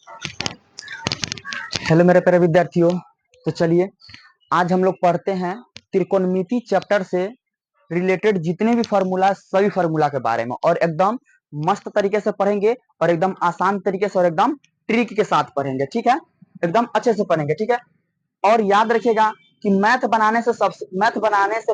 Hello मेरे प्यारे विद्यार्थियों। तो चलिए आज हम लोग पढ़ते हैं त्रिकोणमिति चैप्टर से रिलेटेड जितने भी फॉर्मूला सभी फॉर्मूला के बारे में, और एकदम मस्त तरीके से पढ़ेंगे और एकदम आसान तरीके से और एकदम ट्रिक के साथ पढ़ेंगे। ठीक है, एकदम अच्छे से पढ़ेंगे। ठीक है, और याद रखिएगा कि मैथ बनाने से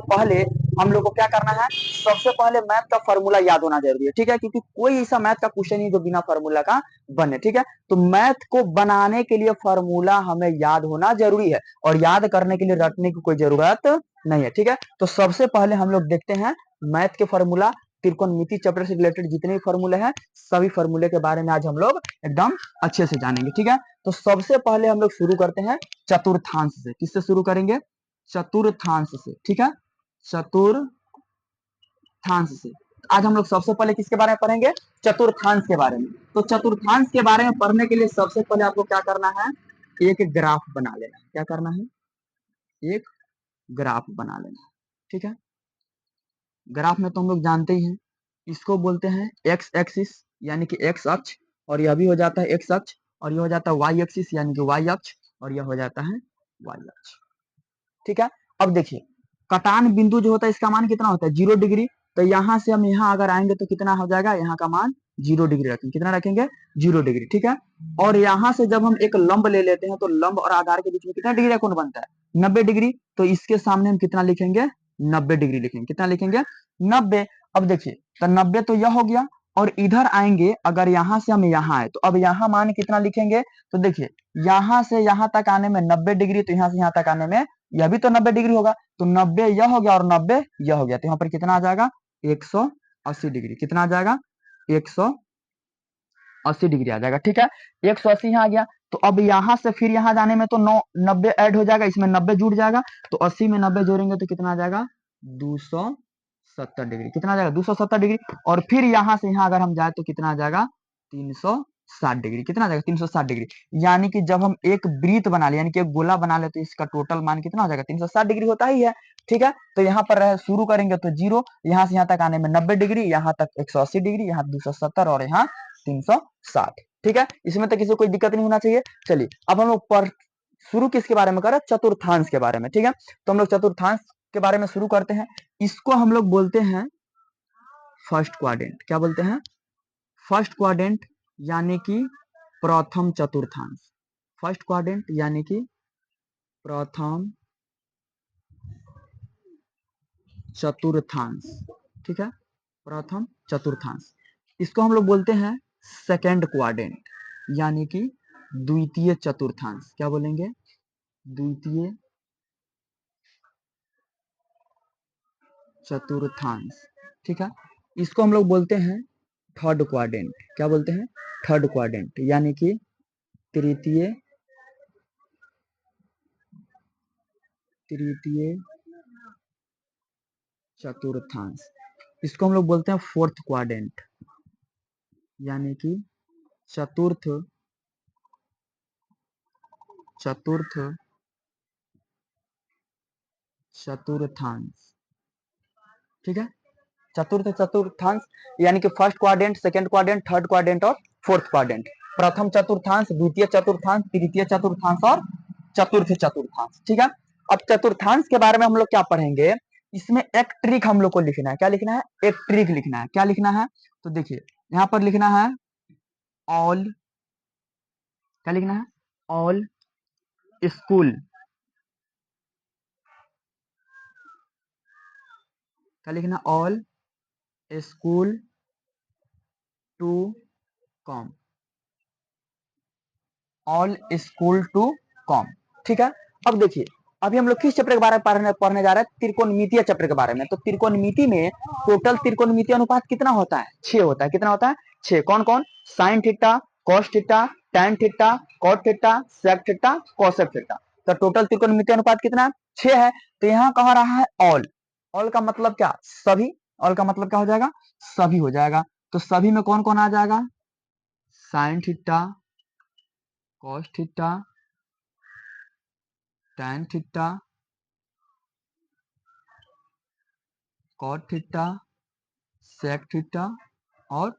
पहले हम लोग को क्या करना है, सबसे पहले मैथ का फॉर्मूला याद होना जरूरी है। ठीक है, क्योंकि कोई ऐसा मैथ का क्वेश्चन नहीं जो बिना फॉर्मूला का बने। ठीक है, तो मैथ को बनाने के लिए फॉर्मूला हमें याद होना जरूरी है, और याद करने के लिए रटने की कोई जरूरत नहीं है। ठीक है, तो सबसे पहले हम लोग देखते हैं मैथ के फॉर्मूला। त्रिकोणमिति चैप्टर से रिलेटेड जितने भी फॉर्मूले हैं सभी फॉर्मूले के बारे में आज हम लोग एकदम अच्छे से जानेंगे। ठीक है, तो सबसे पहले हम लोग शुरू करते हैं चतुर्थांश से। किससे शुरू करेंगे? चतुर्थांश से। ठीक है, चतुर्थांश से आज हम लोग सबसे पहले किसके बारे में पढ़ेंगे? चतुर्थांश के बारे में। तो चतुर्थांश के बारे में पढ़ने के लिए सबसे पहले आपको क्या करना है, एक ग्राफ बना लेना है। क्या करना है? एक ग्राफ बना लेना है। ठीक है, ग्राफ में तो हम लोग जानते ही हैं, इसको बोलते हैं एक्स एक्सिस यानी कि एक्स अक्ष, और यह भी हो जाता है एक्स अक्ष, और यह हो जाता है वाई एक्सिस यानी कि वाई अक्ष, और यह हो जाता है वाई अक्ष। ठीक है, अब देखिए कटान बिंदु जो होता है इसका मान कितना होता है? 0 डिग्री। तो यहां से हम यहां अगर आएंगे तो कितना हो जाएगा? यहाँ का मान 0 डिग्री रखेंगे। कितना रखेंगे? 0 डिग्री। ठीक है, और यहां से जब हम एक लंब ले लेते हैं तो लंब और आधार के बीच में कितना डिग्री का कोण बनता है? 90 डिग्री। तो इसके सामने हम कितना लिखेंगे? 90 डिग्री लिखेंगे। कितना लिखेंगे? 90। अब देखिए तो 90 तो यह हो गया, और इधर आएंगे अगर यहां से हम यहां आए तो अब यहां मान कितना लिखेंगे? तो देखिए यहां से यहां तक आने में 90 डिग्री, तो यहां से यहां तक आने में यह भी तो 90 डिग्री होगा। तो 90 यह हो गया और 90 यह हो गया, तो यहाँ पर कितना आ जाएगा? 180 डिग्री। कितना आ जाएगा? 180 डिग्री आ जाएगा। ठीक है, 180 यहाँ आ गया। तो अब यहाँ से फिर यहाँ जाने में तो 90 ऐड हो जाएगा, इसमें 90 जुड़ जाएगा, तो 80 में 90 जोड़ेंगे तो कितना आ जाएगा? 270 डिग्री। कितना आ जाएगा? 270 डिग्री। और फिर यहाँ से यहाँ अगर हम जाए तो कितना आ जाएगा? 360 डिग्री। कितना आ जाएगा? 360 डिग्री। यानी कि जब हम एक वृत्त बना ले यानी कि एक गोला बना ले तो इसका टोटल मान कितना हो जाएगा? 360 डिग्री होता ही है। ठीक है, तो यहाँ पर शुरू करेंगे तो 0, यहाँ से यहाँ तक आने में 90 डिग्री, यहाँ तक 180 डिग्री, यहाँ 270 और यहाँ 360। ठीक है, इसमें तो किसी को कोई दिक्कत नहीं होना चाहिए। चलिए अब हम लोग पर शुरू किसके बारे में करें? चतुर्थांश के बारे में। ठीक है, तो हम लोग चतुर्थांश के बारे में शुरू करते हैं। इसको हम लोग बोलते हैं फर्स्ट क्वाड्रेंट। क्या बोलते हैं? फर्स्ट क्वाड्रेंट यानी कि प्रथम चतुर्थांश। फर्स्ट क्वाड्रेंट यानी कि प्रथम चतुर्थांश। ठीक है, प्रथम चतुर्थांश। इसको हम लोग बोलते हैं सेकंड क्वाड्रेंट यानी कि द्वितीय चतुर्थांश। क्या बोलेंगे? द्वितीय चतुर्थांश। ठीक है, इसको हम लोग बोलते हैं थर्ड क्वाड्रेंट। क्या बोलते हैं? थर्ड क्वाड्रेंट यानी कि तृतीय तृतीय चतुर्थांश। इसको हम लोग बोलते हैं फोर्थ क्वाड्रेंट यानी कि चतुर्थ चतुर्थ चतुर्थांश। ठीक है, चतुर्थ चतुर्थांश यानी कि first quadrant, second quadrant, third quadrant और फोर्थ क्वाड्रेंट। प्रथम चतुर्थांश, द्वितीय चतुर्थांश, तृतीय चतुर्थांश और चतुर्थ चतुर्थांश। ठीक है, अब चतुर्थांश के बारे में हम लोग क्या पढ़ेंगे, इसमें एक ट्रिक हम लोग को लिखना है। क्या लिखना है? एक ट्रिक लिखना है। क्या लिखना है? तो देखिए यहाँ पर लिखना है ऑल। क्या लिखना है? All school. क्या लिखना? All school to com. All school to com. ठीक है, अब देखिए अभी हम लोग किस चैप्टर के बारे में पढ़ने जा रहे हैं? त्रिकोणमितीय चैप्टर के बारे में। तो त्रिकोणमिति में टोटल त्रिकोणमितीय अनुपात कितना होता है? 6 होता है। कितना होता है? 6। कौन कौन? Sine theta, cos theta, tan theta, cot theta, sec theta, cosec theta. तो टोटल त्रिकोणमितीय अनुपात कितना है? 6 है। तो यहाँ कह रहा है ऑल। ऑल का मतलब क्या? सभी। ऑल का मतलब क्या हो जाएगा? सभी हो जाएगा। तो सभी में कौन कौन आ जाएगा? Sine theta, cos theta, tan theta, cot theta, sec theta और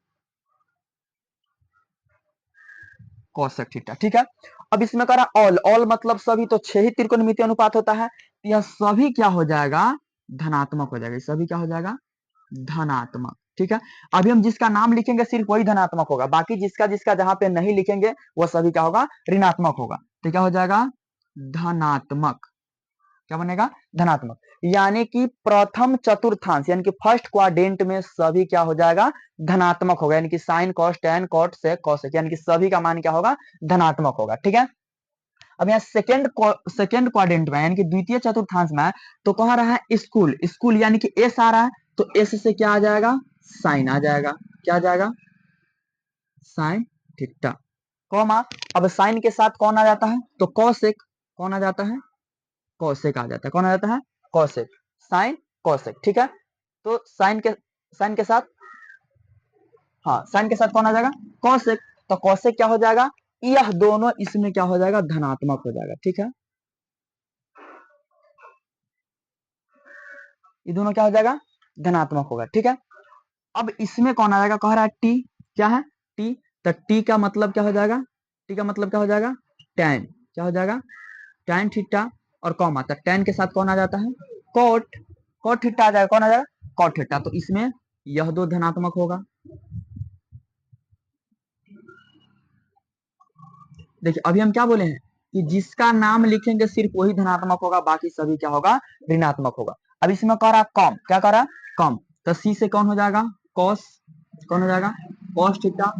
कोसेक थीटा। ठीक है, अब इसमें करा ऑल, ऑल मतलब सभी, तो 6 ही त्रिकोणमितीय अनुपात होता है, यह सभी क्या हो जाएगा, धनात्मक हो जाएगा, सभी क्या हो जाएगा, धनात्मक। ठीक है, अभी हम जिसका नाम लिखेंगे सिर्फ वही धनात्मक होगा, बाकी जिसका जिसका जहां पे नहीं लिखेंगे वो सभी क्या होगा, ऋणात्मक होगा। तो क्या हो जाएगा, धनात्मक। क्या बनेगा, धनात्मक। यानी कि प्रथम चतुर्थांश यानी कि फर्स्ट क्वाड्रेंट में सभी क्या हो जाएगा, धनात्मक होगा, यानी कि sine cos tan cot sec cosec, यानी कि सभी का मान क्या होगा, धनात्मक होगा। ठीक है, अब यहाँ सेकेंड क्वाड्रेंट में यानी कि द्वितीय चतुर्थांश में तो कह रहा है स्कूल, स्कूल यानी कि एस आ रहा है, तो एस से क्या आ जाएगा, साइन आ जाएगा, क्या आ जाएगा, साइन थीटा, कॉमा, अब साइन के साथ कौन आ जाता है, तो कॉसेक, कौन आ जाता है, कॉसेक आ जाता है, कौन आ जाता है, कॉसेक, साइन कॉसेक। ठीक है, तो साइन के साथ, हाँ साइन के साथ कौन आ जाएगा, कॉसेक, तो कॉसेक क्या हो जाएगा, यह दोनों इसमें क्या हो जाएगा, धनात्मक हो जाएगा। ठीक है, ये दोनों क्या हो जाएगा, धनात्मक होगा। ठीक है, अब इसमें कौन आ जाएगा, कह रहा है टी, क्या है, टी, तो टी का मतलब क्या हो जाएगा, टी का मतलब क्या हो जाएगा, टैन, क्या हो जाएगा, टैन थीटा, और कॉमा, तो टैन के साथ कौन आ जाता है, कोट, कोट थीटा आ जाएगा, कौन आ जाएगा, कोट थीटा, तो इसमें यह दो धनात्मक होगा। देखिए अभी हम क्या बोले हैं कि जिसका नाम लिखेंगे सिर्फ वही धनात्मक होगा, बाकी सभी क्या होगा, ऋणात्मक होगा। अब इसमें कह रहा कॉम, क्या कह रहा, कॉम, तो सी से कौन हो जाएगा, कॉस, कौन हो जाएगा, कॉस थीटा,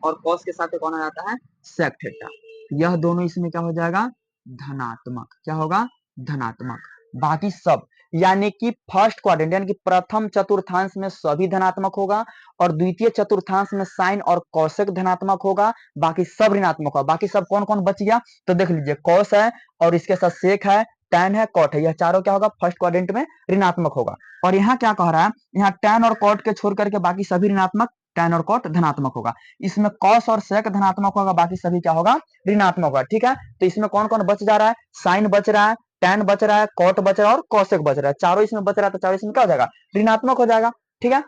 और कॉस के साथ कौन आ जाता है, सेक थीटा, यह दोनों इसमें क्या हो जाएगा, धनात्मक, क्या होगा, धनात्मक। बाकी सब यानी कि फर्स्ट क्वाड्रेंट यानी कि प्रथम चतुर्थांश में सभी धनात्मक होगा, और द्वितीय चतुर्थांश में साइन और कौशिक धनात्मक होगा, बाकी सब ऋणात्मक होगा। बाकी सब कौन कौन बच गया, तो देख लीजिए, कॉस है और इसके साथ सेक है, टैन है, कॉट है, यह चारों क्या होगा, फर्स्ट क्वाड्रेंट में ऋणात्मक होगा। और यहाँ क्या कह रहा है, यहाँ टैन और कॉट के छोड़ करके बाकी सभी ऋणात्मक, टैन और कॉट धनात्मक होगा। इसमें कॉस और सेक धनात्मक होगा, बाकी सभी क्या होगा, ऋणात्मक होगा। ठीक है, तो इसमें कौन कौन बच जा रहा है, साइन बच रहा है, टैन बच रहा है, कॉट बच रहा है, और कौशिक बच रहा है, चारों इसमें बच रहा है, तो चारों इसमें क्या हो जाएगा, ऋणात्मक हो जाएगा। ठीक है,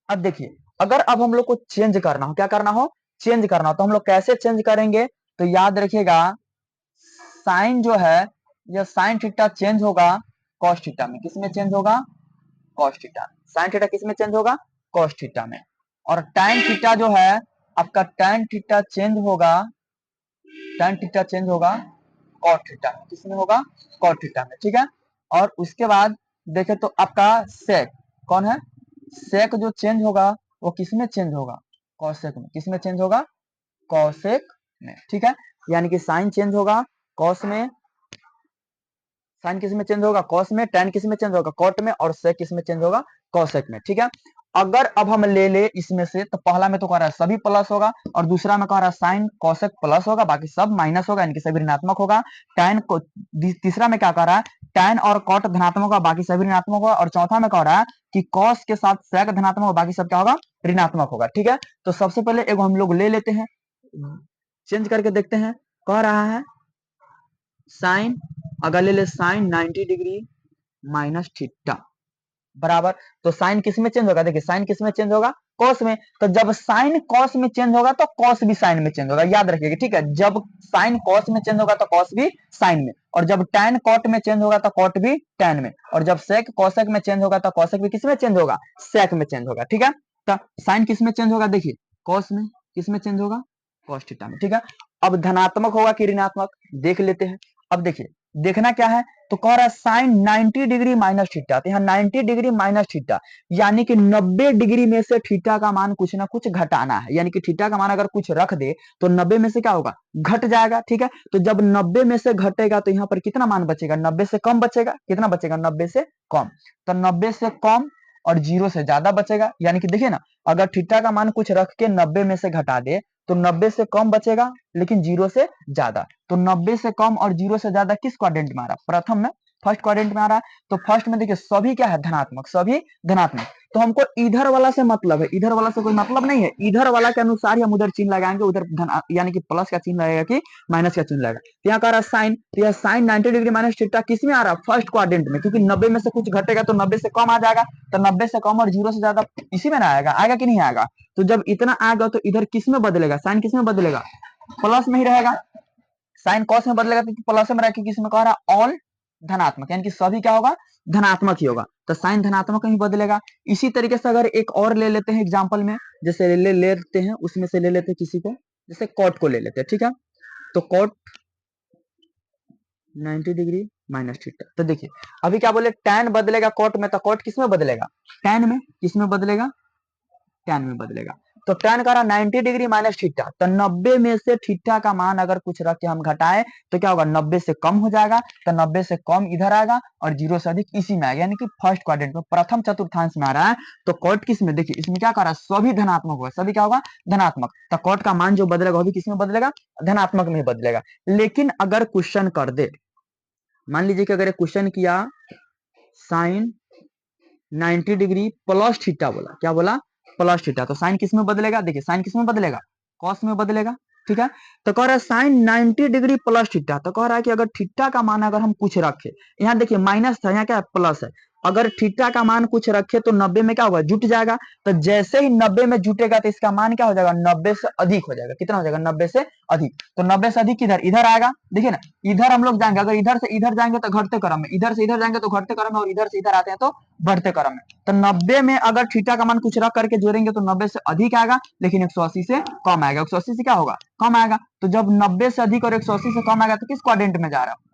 अब देखिए, अगर अब हम लोग को चेंज करना हो, क्या करना हो, चेंज करना हो, तो हम लोग कैसे चेंज करेंगे, तो याद रखिएगा, साइन जो है, यह साइन थीटा चेंज होगा कॉस थीटा में, किसमें चेंज होगा, कॉस थीटा, साइन थीटा किसमें चेंज होगा, कॉस थीटा में। और टैन थीटा जो है आपका, टैन थीटा चेंज होगा, टैन थीटा चेंज होगा कॉट थीटा में, किसमें होगा, कॉट थीटा में। ठीक है, और उसके बाद देखे तो आपका सेक कौन है, सेक जो चेंज होगा वो किसमें चेंज होगा, कॉसेक में, किसमें चेंज होगा, कॉसेक में। ठीक है, यानी कि साइन चेंज होगा कॉस में, साइन किस में चेंज होगा, कॉस में, टैन किस में चेंज होगा, कॉट में, और सेक किस में चेंज होगा, कॉसेक में। ठीक है, अगर अब हम ले ले इसमें से, तो पहला में तो कह रहा है सभी प्लस होगा, और दूसरा में कह रहा है साइन कॉसेक प्लस होगा, बाकी सब माइनस होगा, यानी कि सभी ऋणात्मक होगा। टैन को, तीसरा में क्या कह रहा है, टैन और कॉट धनात्मक होगा, बाकी सभी ऋणात्मक होगा, और चौथा में कह रहा है कि कॉस के साथ सेक धनात्मक होगा, बाकी सब क्या होगा, ऋणात्मक होगा। ठीक है, तो सबसे पहले एक हम लोग ले लेते हैं, चेंज करके देखते हैं, कह रहा है साइन, अगर ले ले साइन 90 डिग्री माइनस थीटा बराबर, तो साइन किस में चेंज होगा, देखिए साइन किस में चेंज होगा, कॉस में, तो जब साइन कॉस में चेंज होगा तो कॉस भी साइन में चेंज होगा, याद रखिएगा। ठीक है, जब साइन कॉस में चेंज होगा तो कॉस भी साइन में, और जब टैन कॉट में चेंज होगा तो कॉट भी टैन में, और जब सेक कॉसेक में चेंज होगा तो कॉसेक भी किस में चेंज होगा, सेक में चेंज होगा। ठीक है, तो साइन किस में चेंज होगा, देखिए कॉस में, किस में चेंज होगा, कॉस थीटा में। ठीक है, अब धनात्मक होगा कि ऋणात्मक, देख लेते हैं। अब देखिए, देखना क्या है, तो कह रहा है साइन 90 डिग्री माइनस थीटा, तो यहाँ 90 डिग्री माइनस थीटा यानी कि 90 डिग्री में से थीटा का मान कुछ ना कुछ घटाना है, यानी कि थीटा का मान अगर कुछ रख दे तो 90 में से क्या होगा, घट जाएगा। ठीक है, तो जब 90 में से घटेगा तो यहाँ पर कितना मान बचेगा, 90 से कम बचेगा, कितना बचेगा, 90 से कम, तो 90 से कम और 0 से ज्यादा बचेगा, यानी कि देखिए ना, अगर थीटा का मान कुछ रख के 90 में से घटा दे तो 90 से कम बचेगा, लेकिन 0 से ज्यादा, तो 90 से कम और 0 से ज्यादा किस क्वाड्रेंट में आ रहा है, प्रथम में, फर्स्ट क्वाड्रेंट में आ रहा है। तो फर्स्ट में देखिए सभी क्या है, धनात्मक, सभी धनात्मक, तो हमको इधर वाला से मतलब है, इधर वाला से कोई मतलब नहीं है, इधर वाला के अनुसार ही हम उधर चिन्ह लगाएंगे, उधर धन यानी कि प्लस का चिन्ह लगेगा कि माइनस का चिन्ह लगेगा। तो यहाँ कह रहा है साइन, तो यह साइन 90 डिग्री माइनस थीटा किस में आ रहा है, फर्स्ट क्वाड्रेंट में, क्योंकि 90 में से कुछ घटेगा तो 90 से कम आ जाएगा, तो 90 से कम और 0 से ज्यादा इसी में ना आएगा, आएगा कि नहीं आएगा, तो जब इतना आएगा तो इधर किस में बदलेगा, साइन किस में बदलेगा, प्लस में ही रहेगा, साइन कॉस में बदलेगा तो प्लस में रखे, किसमें कह रहा ऑल धनात्मक, यानी कि सभी क्या होगा धनात्मक ही होगा, तो साइन धनात्मक ही बदलेगा। इसी तरीके से अगर एक और ले लेते हैं एग्जांपल में, जैसे ले लेते हैं उसमें से ले लेते हैं किसी को, जैसे कॉट को ले लेते हैं, ठीक है, तो कॉट 90 डिग्री माइनस थीटा, तो देखिए अभी क्या बोले टैन बदलेगा कॉट में, तो कॉट किस में बदलेगा टैन में, किस में बदलेगा टैन में बदलेगा। तो टैन का रहा 90 डिग्री माइनस थीटा, तो 90 में से थीटा का मान अगर कुछ रख के हम घटाएं तो क्या होगा 90 से कम हो जाएगा, तो 90 से कम इधर आएगा और 0 से अधिक इसी में आएगा, यानी कि फर्स्ट क्वाड्रेंट में प्रथम चतुर्थांश में आ रहा है। तो कॉट किस में, देखिए इसमें क्या कर रहा है सभी धनात्मक होगा, सभी क्या होगा धनात्मक, तो कॉट का मान जो बदलेगा वो भी किस में बदलेगा धनात्मक में ही बदलेगा। लेकिन अगर क्वेश्चन कर दे, मान लीजिए कि अगर क्वेश्चन किया साइन 90 डिग्री प्लस थीटा बोला, क्या बोला प्लस थीटा, तो साइन किस में बदलेगा, देखिए साइन किस में बदलेगा कॉस में बदलेगा, ठीक है। तो कह रहा है साइन 90 डिग्री प्लस थीटा, तो कह रहा है कि अगर थीटा का मान अगर हम कुछ रखे, यहाँ देखिए माइनस था, यहाँ क्या है प्लस है, अगर थीटा का मान कुछ रखे तो 90 में क्या होगा जुट जाएगा, तो जैसे ही 90 में जुटेगा तो इसका मान क्या हो जाएगा 90 से अधिक हो जाएगा, कितना हो जाएगा 90 से अधिक, तो 90 से अधिक किधर इधर आएगा, देखिए ना इधर हम लोग जाएंगे, अगर इधर से इधर जाएंगे तो घटते क्रम में, इधर से इधर जाएंगे तो घटते क्रम में, और इधर से इधर आते हैं तो बढ़ते क्रम में। तो 90 में अगर थीटा का मान कुछ रख करके जोड़ेंगे तो 90 से अधिक आएगा, लेकिन 180 से कम आएगा, 180 से क्या होगा कम आएगा, तो जब 90 से अधिक और 180 से कम आएगा तो किस क्वाड्रेंट में जा रहा है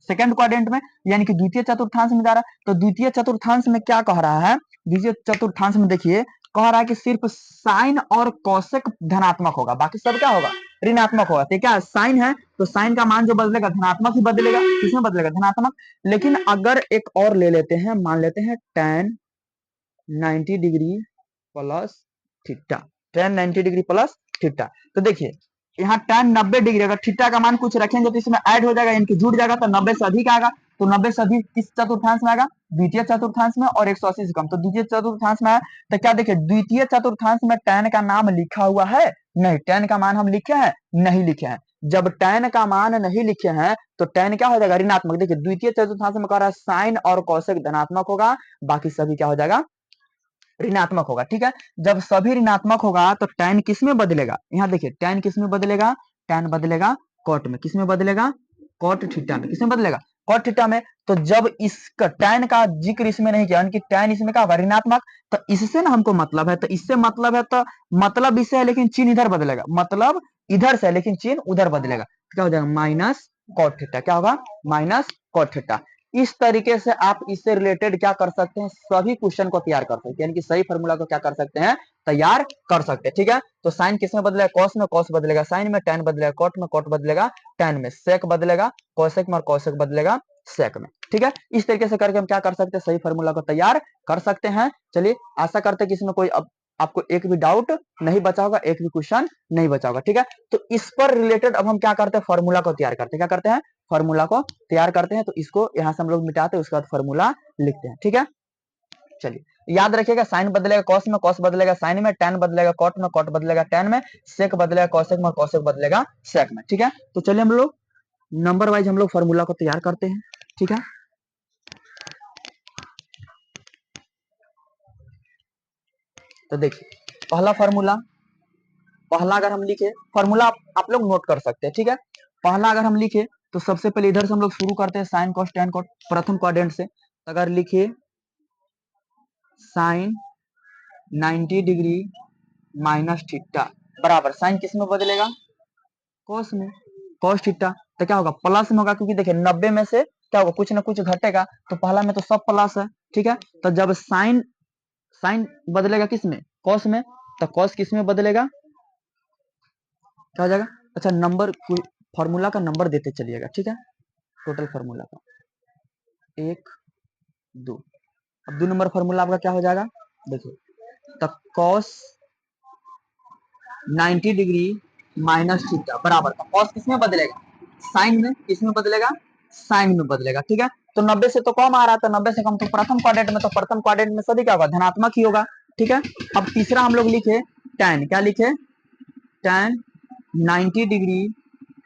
सेकंड क्वाड्रेंट में, यानी कि द्वितीय चतुर्थांश में जा रहा है। तो द्वितीय चतुर्थांश में क्या कह रहा है, द्वितीय चतुर्थांश में देखिए कह रहा है कि सिर्फ साइन और कोसेक धनात्मक होगा, बाकी सब क्या होगा ऋणात्मक होगा, तो क्या साइन है तो साइन का मान जो बदलेगा धनात्मक ही बदलेगा, किसमें बदलेगा धनात्मक। लेकिन अगर एक और ले लेते हैं, मान लेते हैं tan 90 degree plus theta, tan 90 degree plus theta, तो देखिए यहाँ tan 90 डिग्री अगर थीटा का मान कुछ रखेंगे तो इसमें ऐड हो जाएगा, यानी कि जुड़ जाएगा, तो 90 से अधिक आएगा, तो 90 से अधिक किस चतुर्थांश में आएगा द्वितीय चतुर्थांश में, और 180 से कम तो द्वितीय चतुर्थांश में आया। तो क्या देखिए द्वितीय चतुर्थांश में tan का नाम लिखा हुआ है नहीं, tan का मान हम लिखे हैं नहीं लिखे हैं, जब tan का मान नहीं लिखे हैं तो tan क्या हो जाएगा ऋणात्मक, देखिए द्वितीय चतुर्थांश में कह रहा है साइन और कोसेक धनात्मक होगा, बाकी सभी क्या हो जाएगा ऋणात्मक होगा, ठीक है। जब सभी ऋणात्मक होगा तो tan किस में बदलेगा, यहाँ देखिए tan किस में बदलेगा, tan बदलेगा कॉट में, किस में बदलेगा कॉट थीटा में, किस में बदलेगा कॉट थीटा में। तो जब इसका tan का जिक्र इसमें नहीं किया, यानी कि tan इसमें क्या होगा ऋणात्मक, तो इससे ना हमको मतलब है, तो इससे मतलब है, तो मतलब इससे है लेकिन चिन्ह इधर बदलेगा, मतलब इधर से लेकिन चिन्ह उधर बदलेगा, क्या हो जाएगा माइनस कॉट थीटा, क्या होगा माइनस कॉट थीटा। इस तरीके से आप इससे रिलेटेड क्या कर सकते हैं सभी क्वेश्चन को तैयार कर सकते हैं, यानी कि सही फार्मूला को क्या कर सकते हैं तैयार कर सकते हैं, ठीक है। तो साइन किसमें बदलेगा कॉस में, कॉस बदलेगा साइन में, tan बदलेगा कॉट में, कॉट बदलेगा tan में, सेक बदलेगा कोसेक में, और कोसेक बदलेगा सेक में, ठीक है। इस तरीके से करके हम क्या कर सकते हैं सही फार्मूला को तैयार कर सकते हैं। चलिए आशा करते हैं कि इसमें कोई आपको एक भी डाउट नहीं बचा होगा, एक भी क्वेश्चन नहीं बचा होगा, ठीक है। तो इस पर रिलेटेड अब हम क्या करते हैं फार्मूला को तैयार करते हैं, क्या करते हैं फार्मूला को तैयार करते हैं। तो इसको यहां से हम लोग मिटाते हैं, उसके बाद फार्मूला लिखते हैं, ठीक है। चलिए याद रखिएगा साइन बदलेगा कॉस में, कॉस बदलेगा साइन में, tan बदलेगा कॉट में, कॉट बदलेगा tan में, सेक बदलेगा कोसेक में, कोसेक बदलेगा सेक में, ठीक है। तो चलिए हम लोग नंबर वाइज हम लोग फार्मूला को तैयार करते हैं, ठीक है। तो देखिए पहला फार्मूला, पहला अगर हम लिखे फार्मूला आप लोग नोट कर सकते हैं, ठीक है। पहला अगर हम लिखे तो सबसे पहले इधर से हम लोग शुरू करते हैं साइन कॉस tan कॉट प्रथम क्वाड्रेंट से, तो अगर लिखे साइन 90 डिग्री माइनस थीटा बराबर साइन किस में बदलेगा कॉस में, कॉस थीटा, तो क्या होगा प्लस में होगा, क्योंकि देखिए 90 में से क्या होगा कुछ ना कुछ घटेगा, तो पहला में तो सब प्लस है, ठीक है। तो जब साइन साइन बदलेगा किस में कॉस में, तो कॉस किस में बदलेगा क्या हो जाएगा, अच्छा नंबर फॉर्मूला का नंबर देते चलिएगा, ठीक है। टोटल फार्मूला का 1 2, अब 2 नंबर फार्मूला आपका क्या हो जाएगा देखिए, तो कॉस 90 डिग्री माइनस थीटा बराबर का कॉस किसमें बदलेगा साइन में, किसमें बदलेगा साइन में बदलेगा, ठीक है। तो 90 से तो कम आ रहा था, 90 से कम तो प्रथम क्वाड्रेंट में, तो प्रथम क्वाड्रेंट में सभी क्या होगा धनात्मक ही होगा, ठीक है। अब तीसरा हम लोग लिखे tan, क्या लिखे tan 90 डिग्री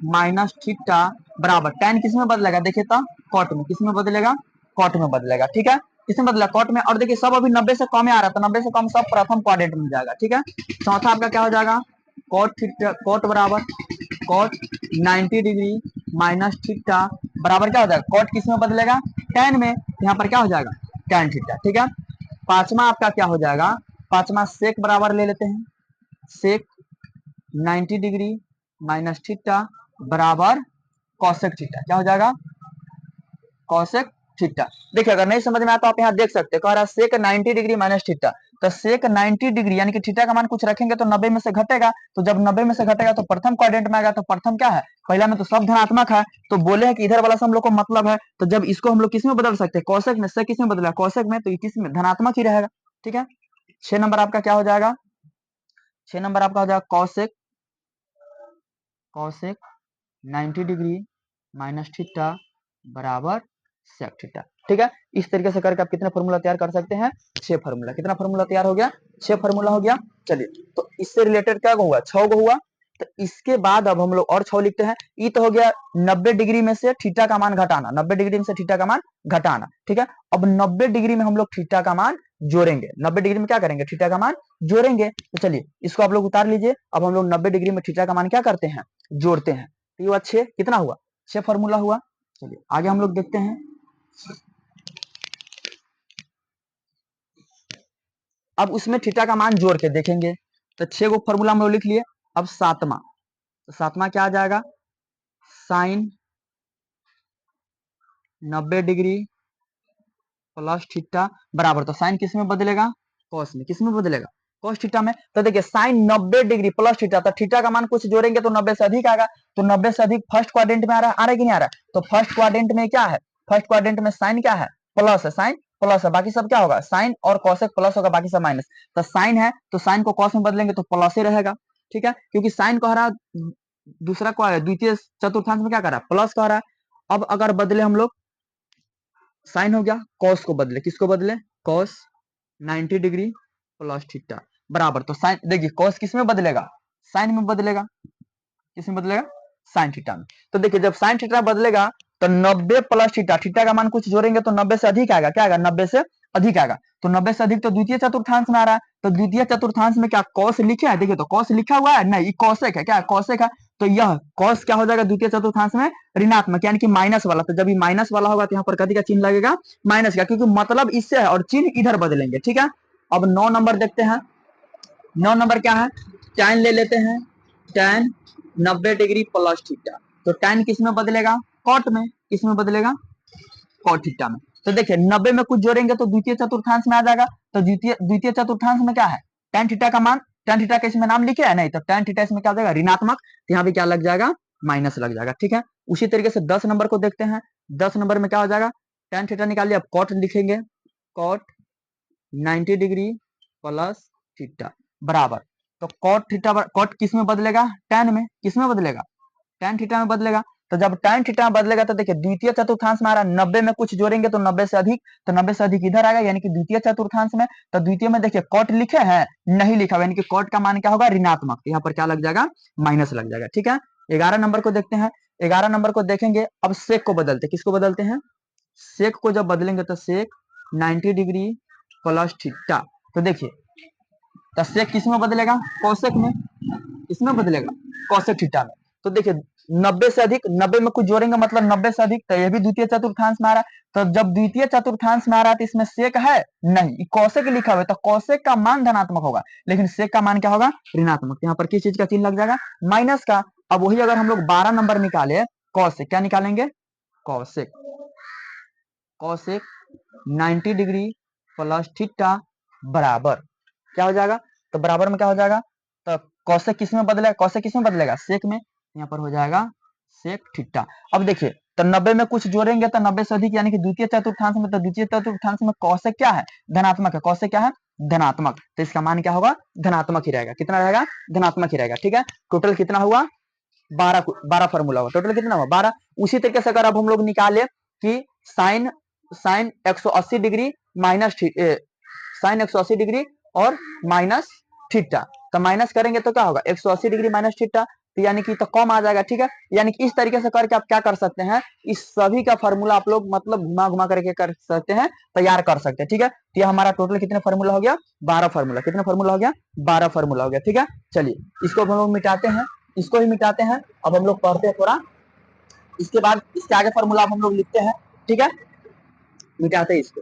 माइनस थीटा बराबर tan किसमें बदलेगा देखिए तो कॉट में, किसमें बदलेगा कॉट में बदलेगा, ठीक है। किसमें बदला कॉट में, और देखिए सब अभी 90 से कम आ रहा था, 90 से कम सब प्रथम क्वाड्रेंट में जाएगा, ठीक है। चौथा आपका क्या हो जाएगा कॉट थीटा, कॉट बराबर कॉट 90 डिग्री माइनस थीटा बराबर क्या हो जाएगा, कॉट किस में बदलेगा, tan में, यहाँ पर क्या हो जाएगा tan थीटा। ठीक है, पांचवा आपका क्या हो जाएगा, पांचवा सेक बराबर ले लेते हैं, सेक 90 डिग्री माइनस थीटा बराबर कॉसेक थीटा, क्या हो जाएगा कॉसेक थीटा। देखिए अगर नहीं समझ में आता आप यहाँ देख सकते हैं, कह रहा है सेक 90 डिग्री माइनस थीटा, तो सेक 90 डिग्री यानी कि थीटा का मान कुछ रखेंगे तो 90 में से घटेगा, तो जब 90 में से घटेगा तो प्रथम क्वाड्रेंट में आएगा, तो प्रथम क्या है, पहला में तो सब धनात्मक है, तो बोले है कि इधर वाला से हम लोग को मतलब है, तो जब इसको हम लोग किस में बदल सकते हैं, कॉसेक में, से किस में बदला कॉसेक में, तो ये किस में धनात्मक ही रहेगा। ठीक है, 6 नंबर आपका क्या हो जाएगा, 6 नंबर आपका हो जाएगा cosec, cosec 90 degree minus theta बराबर सेक थीटा। ठीक है, इस तरीके से करके आप कितने फॉर्मूला तैयार कर सकते हैं, 6 फॉर्मूला। कितना फॉर्मूला तैयार हो गया, 6 फॉर्मूला हो गया। चलिए तो इससे रिलेटेड क्या हुआ, 6 को हुआ, तो इसके बाद अब हम लोग और 6 लिखते हैं। ये तो हो गया 90 डिग्री में से थीटा का मान घटाना, 90 डिग्री में से थीटा का मान घटाना। ठीक है, अब 90 डिग्री में हम लोग थीटा का मान जोड़ेंगे, 90 डिग्री में क्या करेंगे, थीटा का मान जोड़ेंगे। तो चलिए इसको आप लोग उतार लीजिए, अब हम लोग 90 डिग्री में थीटा का मान क्या करते हैं, जोड़ते हैं। तो ये हुआ 6, कितना हुआ 6 फॉर्मूला हुआ। चलिए आगे हम लोग देखते हैं, अब उसमें थीटा का मान जोड़ के देखेंगे। तो 6 को फॉर्मूला में लिख लिए, अब सातवां, तो सातवां क्या आ जाएगा, साइन 90 डिग्री प्लस थीटा बराबर, तो साइन किस में बदलेगा, कॉस में, किस में बदलेगा कॉस थीटा में। तो देखिए साइन 90 डिग्री प्लस थीटा, तो थीटा का मान कुछ जोड़ेंगे तो 90 से अधिक आएगा, तो 90 से अधिक फर्स्ट क्वाड्रेंट में आ रहा है कि नहीं आ रहा है, तो फर्स्ट क्वाड्रेंट में क्या है, फर्स्ट क्वाड्रेंट में साइन क्या है, प्लस है, साइन प्लस है, बाकी सब क्या होगा, साइन और कॉसेक प्लस होगा, बाकी सब माइनस। तो साइन है तो साइन को कॉस में बदलेंगे तो प्लस ही रहेगा। ठीक है, क्योंकि साइन कह रहा है दूसरा क्या है, द्वितीय चतुर्थांश में क्या कर रहा है, प्लस कह रहा है। अब अगर बदले हम लोग, साइन हो गया, कॉस को बदले, किसको बदले, कॉस 90 डिग्री प्लस थीटा बराबर, तो साइन देखिए कॉस किस में बदलेगा, साइन में बदलेगा, किस में बदलेगा, साइन थीटा में। तो देखिए जब साइन थीटा बदलेगा तो 90 प्लस थीटा, थीटा का मान कुछ जोड़ेंगे तो 90 से अधिक आएगा, क्या आएगा 90 से अधिक आएगा, तो 90 से अधिक तो द्वितीय चतुर्थांश में आ रहा है, तो द्वितीय चतुर्थांश में क्या कॉस लिखे है, देखिए तो कॉस लिखा हुआ है, नहीं कॉसेक है, क्या कॉसेक है, तो यह कॉस क्या हो जाएगा द्वितीय चतुर्थांश में ऋणात्मक यानी कि माइनस वाला, तो जब ये माइनस वाला होगा तो यहाँ पर कथी का चिन्ह लगेगा, माइनस का, क्योंकि मतलब इससे है और चिन्ह इधर बदलेंगे। ठीक है, अब 9 नंबर देखते हैं, 9 नंबर क्या है, tan ले लेते हैं, tan 90 डिग्री प्लस थीटा, तो tan किस में बदलेगा, कॉट में, किस में बदलेगा कॉट थीटा में। तो देखिए 90 में कुछ जोड़ेंगे तो द्वितीय चतुर्थांश में आ जाएगा, तो द्वितीय द्वितीय चतुर्थांश में क्या है, tan थीटा का मान, tan थीटा का इसमें नाम लिखे है नहीं, तो tan थीटा इसमें क्या हो जाएगा ऋणात्मक, तो यहाँ पे क्या लग जाएगा माइनस लग जाएगा। ठीक है, उसी तरीके से 10 नंबर को देखते हैं, 10 नंबर में क्या हो जाएगा, tan थीटा निकालिए, अब कॉट लिखेंगे, कॉट 90 डिग्री प्लस थीटा बराबर, तो कॉट थीटा कॉट किस में बदलेगा, tan में, किस में बदलेगा tan थीटा में बदलेगा। तो जब tan थीटा में बदलेगा तो देखिए द्वितीय चतुर्थांश में आ रहा है, 90 में कुछ जोड़ेंगे तो 90 से अधिक, तो 90 से अधिक इधर आएगा यानी कि द्वितीय चतुर्थांश में, तो द्वितीय में देखिए कॉट लिखे हैं नहीं लिखा हुआ, यानी कि कॉट का मान क्या होगा ऋणात्मक, तो यहाँ पर क्या लग जाएगा माइनस लग जाएगा। ठीक है, 11 नंबर को देखते हैं, 11 नंबर को देखेंगे, अब सेक को बदलते, किसको बदलते हैं, सेक को जब बदलेंगे तो सेक 90 डिग्री प्लस थीटा, तो देखिए तो सेक किस में बदलेगा, कोसेक में, किसमें बदलेगा कोसेक थीटा में। तो देखिए 90 से अधिक, 90 में कुछ जोड़ेंगे मतलब 90 से अधिक, तो ये भी द्वितीय चतुर्थांश में आ रहा है, तो जब द्वितीय चतुर्थांश में आ रहा है तो इसमें सेक है नहीं, कोसेक लिखा हुआ है, तो कोसेक का मान धनात्मक होगा, लेकिन सेक का मान क्या होगा ऋणात्मक, यहाँ पर किस चीज का चिन्ह लग जाएगा माइनस का। अब वही अगर हम लोग 12 नंबर निकाले, कॉसेक क्या निकालेंगे, cosec, cosec 90 degree plus theta बराबर क्या हो जाएगा, तो बराबर में क्या हो जाएगा, तो कौशिक किस में बदलेगा, कौशिक किस में बदलेगा सेक में, यहाँ पर हो जाएगा सेक थीटा। अब देखिए तो 90 में कुछ जोड़ेंगे तो 90 से अधिक यानी कि द्वितीय चतुर्थांश में, तो द्वितीय चतुर्थांश में कौशिक क्या है धनात्मक है, कौशिक क्या है धनात्मक, तो इसका मान क्या होगा धनात्मक ही रहेगा, कितना रहेगा धनात्मक ही रहेगा। ठीक है, टोटल कितना हुआ 12, 12 फॉर्मूला हुआ, टोटल कितना हुआ 12। उसी तरीके से अगर अब हम लोग निकाले कि sine, sine 180 degree minus sine 180 degree और माइनस थीटा, तो माइनस करेंगे तो क्या होगा 180 डिग्री माइनस थीटा, तो यानी कि तो कम आ जाएगा। ठीक है, यानी कि इस तरीके से करके आप क्या कर सकते हैं, इस सभी का फॉर्मूला आप लोग मतलब घुमा घुमा करके कर सकते हैं, तैयार कर सकते हैं। ठीक है, तो ये हमारा टोटल कितने फॉर्मूला हो गया 12 फॉर्मूला, कितने फॉर्मूला हो गया 12 फॉर्मूला हो गया। ठीक है, चलिए इसको हम लोग मिटाते हैं, इसको ही मिटाते हैं। अब हम लोग पढ़ते हैं थोड़ा, इसके बाद इसके आगे फॉर्मूला हम लोग लिखते हैं, ठीक है, मिटाते हैं इसको।